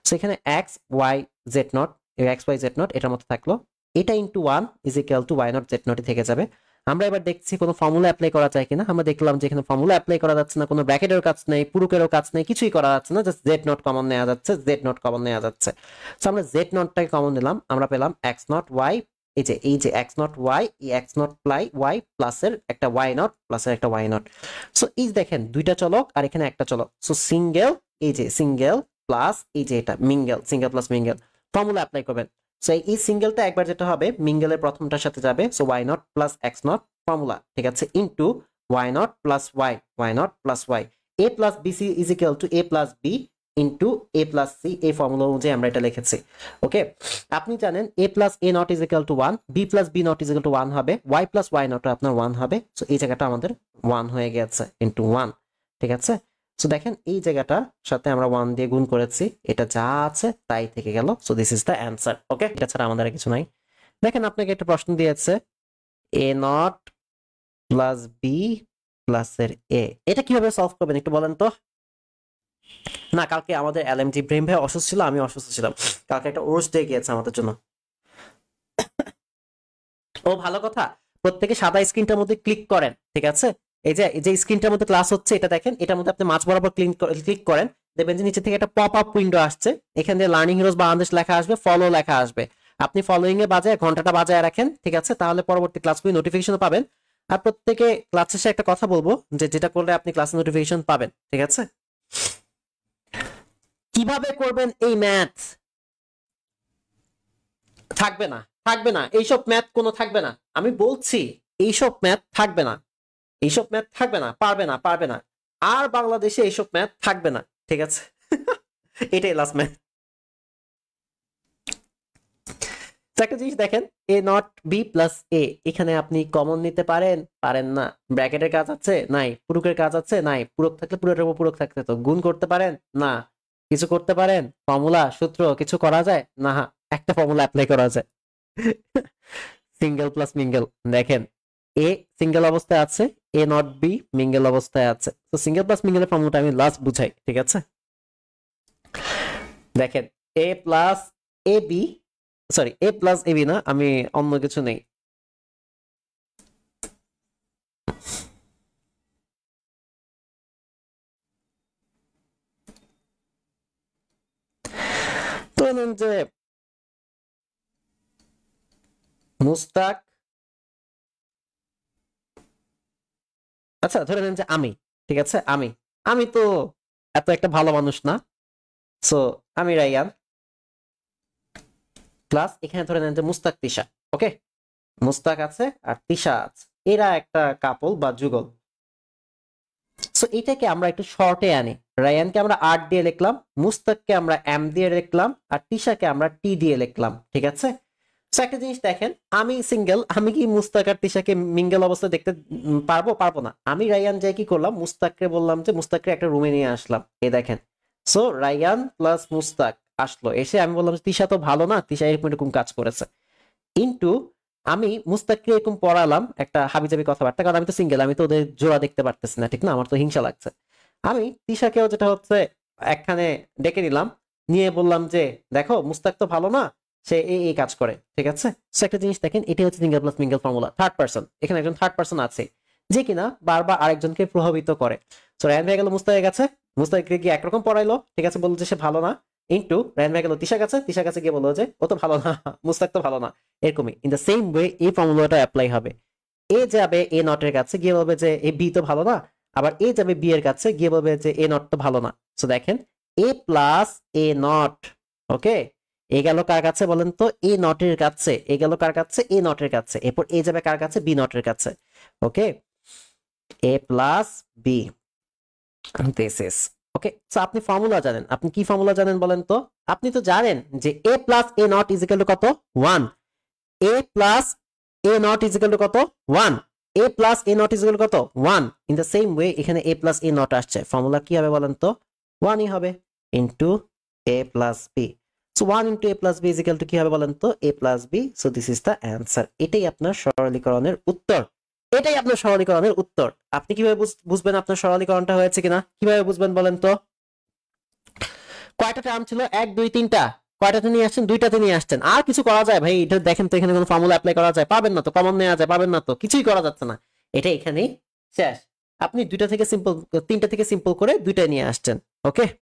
সো এখানে x Y Z nought, x Y Z nought এটার মতো থাকলো, এটা into 1 is equal to y not Z nought থেকে যাবে। আমরা এবার দেখছি কোনো ফর্মুলা অ্যাপ্লাই করা যায় কিনা, আমরা দেখলাম যে এখানে ফর্মুলা অ্যাপ্লাই করা যাচ্ছে না, কোনো ব্র্যাকেটের কাজ নেই, পুরুকেরও কাজ নেই, কিছুই করা যাচ্ছে না, জাস্ট জেড নট কমন নেওয়া যাচ্ছে, জেড নট কমন নেওয়া যাচ্ছে, সো আমরা জেড নটটাকে কমন নিলাম, আমরা পেলাম এক্স নট ওয়াই, এই যে এক্স নট ওয়াই, এই এক্স নট প্লাই ওয়াই প্লাসের একটা ওয়াই নট প্লাসের একটা ওয়াই নট, সো এই দেখেন দুইটা চলক আর এখানে একটা চলক, সো সিঙ্গেল, এই যে সিঙ্গেল প্লাস এই যে এটা mingle, single plus mingle, formula apply করবেন, সো এই সিঙ্গেলটা একবার যেটা হবে মিঙ্গেলের প্রথমটার সাথে যাবে, so Y not plus x not formula, ঠিক আছে, into Y not plus Y not plus Y, A plus B C is equal to A plus B into A plus C, এই ফর্মুলা অনুযায়ী আমরা এটা লিখেছি। ওকে, আপনি জানেন A plus A not is equal to 1, B plus B not is equal to 1 হবে, Y plus Y not আপনার 1 হবে, সো এই জায়গাটা আমাদের 1 হয়ে গেছে ইনটু 1, ঠিক আছে, সো দেখেন এই জায়গাটা সাথে আমরা 1 দিয়ে গুণ করেছি, এটা যা আছে তাই থেকে গেল, so this is the answer. Okay, এটা ছাড়া আমাদের আর কিছু নাই। দেখেন আপনাকে একটা প্রশ্ন দিয়েছে, এ নট প্লাস বি প্লাস এর এ, এটা কিভাবে সলভ করবেন একটু বলেন তো। না, কালকে আমাদের এলএমজি ইব্রাহিম ভাই অসুস্থ ছিল, আমি অসুস্থ ছিলাম, কালকে একটা ওর্স ডে গিয়েছে আমাদের জন্য। ও ভালো কথা, প্রত্যেকে সাদা স্ক্রিনটার মধ্যে ক্লিক করেন, ঠিক আছে, এই যে স্ক্রিনটার মধ্যে ক্লাস হচ্ছে এটা দেখেন, এটার মধ্যে আপনি মাঝ বরাবর ক্লিক করেন, দেখবেন যে নিচে থেকে একটা পপ আপ উইন্ডো আসছে, এখান দিয়ে লার্নিং হিরোজ বাংলাদেশ লেখা আসবে, ফলো লেখা আসবে, আপনি ফলোইং এ বাজায় ঘন্টাটা বাজায় রাখেন, ঠিক আছে, তাহলে পরবর্তী ক্লাসগুলি নোটিফিকেশন পাবেন। আর প্রত্যেকে ক্লাস শেষে একটা কথা বলবো, যে যেটা করলে আপনি ক্লাস নোটিফিকেশন পাবেন, ঠিক আছে। কিভাবে করবেন এই ম্যাথ, থাকবে না, থাকবে না, এইসব ম্যাথ কোনো থাকবে না, আমি বলছি এইসব ম্যাথ থাকবে না, এইসব ম্যাথ থাকবে না, পারবে না, পারবে না, আর বাংলাদেশে এইসব ম্যাথ থাকবে না, ঠিক আছে। এটাই লাস্ট ম্যাথ। একটা জিনিস দেখেন, এ নট বি প্লাস এ, এখানে আপনি কমন নিতে পারেন, পারেন না, ব্র্যাকেটের কাজ আছে নাই, পুরুকের কাজ আছে নাই, পুরক থাকলে পুরোটার উপর পুরক থাকতে তো গুণ করতে পারেন না, কিছু করতে পারেন, ফর্মুলা সূত্র কিছু করা যায় না, একটা ফর্মুলা অ্যাপ্লাই করা যায়, সিঙ্গেল প্লাস মিঙ্গেল, দেখেন এ সিঙ্গেল অবস্থায় আছে, এ নট বি মিঙ্গেল অবস্থায় আছে, তো সিঙ্গেল প্লাস মিঙ্গেলের ফর্মুলাটা আমি লাস্ট বুঝাই, ঠিক আছে, দেখেন A plus A B, sorry A plus A B না, আমি অন্য কিছু নেই, তো যে মুস্তাক, আচ্ছা ধরে নেন যে আমি, ঠিক আছে, আমি তো এত একটা ভালো মানুষ না, সো আমি রাইয়ান প্লাস এখানে ধরে নেন যে মুস্তাক তিশা, ওকে, মুস্তাক আছে আর তিশা আছে, এরা একটা কাপল বা যুগল, সো এটাকে আমরা একটু শর্টে আনি, রায়ানকে আমরা আর দিয়ে লিখলাম, মুস্তাককে আমরা এম দিয়ে লিখলাম, আর তিশাকে আমরা টি দিয়ে লিখলাম, ঠিক আছে, সো একটা জিনিস দেখেন, আমি সিঙ্গেল, আমি কি মুস্তাক আর তিশাকে মিঙ্গেল অবস্থায় দেখতে পারবো, পারবো না, আমি রায়ান যাই কি করলাম, মুস্তাককে বললাম যে মুস্তাককে একটা রুমে নিয়ে আসলাম, এই দেখেন, সো রায়ান প্লাস মুস্তাক আসলো, এসে আমি বললাম তিশা তো ভালো না, তিশা এরকম এরকম কাজ করেছে, ইনটু আমি মুস্তাককে এরকম পড়ালাম একটা হাবিজাবি কথাবার্তা, কারণ আমি তো সিঙ্গেল, আমি তো ওদের জোড়া দেখতে পারতেছি না, ঠিক না, আমার তো হিংসা লাগছে, আমি তিশাকেও যেটা হচ্ছে একখানে ডেকে নিলাম, নিয়ে বললাম যে দেখো মুস্তাক তো ভালো না, সে এই কাজ করে, ঠিক আছে, সো একটা জিনিস দেখেন, এটাই হচ্ছে single plus mingle formula, third person, এখানে একজন থার্ড পারসন আছে, যে কিনা বারবার আরেকজনকে প্রভাবিত করে, সো রায়ান হয়ে গেল মুস্তাকের কাছে, মুস্তাককে গিয়ে একরকম পড়াইলো, ঠিক আছে, বললো যে সে ভালো না, ইনটু রায়ান হয়ে গেল তিশার কাছে, তিশার কাছে গিয়ে বললো যে ও তো ভালো না, মুস্তাক তো ভালো না, এরকমই ইন দ্য সেম ওয়ে এই ফর্মুলাটা অ্যাপ্লাই হবে, এ যাবে এ নটের কাছে গিয়ে বলবে যে এ বি তো ভালো না, আবার এ যাবে বি এর কাছে গিয়ে বলবে যে এ নট তো ভালো না, সো দেখেন এ প্লাস এ নট, ওকে, এ গেল কার কাছে বলেন তো, এ নটের কাছে। এ গেল কার কাছে, এ নটের কাছে। এরপর এ যাবে কার কাছে, বি নটের কাছে। Okay, A plus B, this is okay. So আপনি ফর্মুলা জানেন, আপনি কি ফর্মুলা জানেন বলেন তো? আপনি তো জানেন যে A plus A not is equal to কত, 1। A plus A not is equal to কত, 1। A plus A not is equal to কত, 1। ইন দ্য সেম ওয়ে এখানে এ প্লাস এ নট আসছে, ফর্মুলা কি হবে বলেন তো, 1ই হবে into A plus B. So 1 into A plus B is equal to কি হবে বলেন তো, A plus B. So this is the answer. এটাই আপনার সরলীকরণের উত্তর। এটাই আপনার সরলীকরণের উত্তর। আপনি কিভাবে বুঝবেন আপনার সরলীকরণটা হয়েছে কিনা, কিভাবে বুঝবেন বলেন তো? কয়টা টার্ম ছিল, 1 2 3টা। কয়টাতে নিয়ে আসছেন, 2টাতে নিয়ে আসছেন। আর কিছু করা যায় ভাই? এটা দেখেন তো, এখানে কোনো ফর্মুলা অ্যাপ্লাই করা যায়? পাবেন না তো। কমন নেওয়া যায়? পাবেন না তো। কিছুই করা যাচ্ছে না। এটা এখানেই শেষ। আপনি 2টা থেকে সিম্পল, 3টা থেকে সিম্পল করে 2টায় নিয়ে আসছেন। ওকে।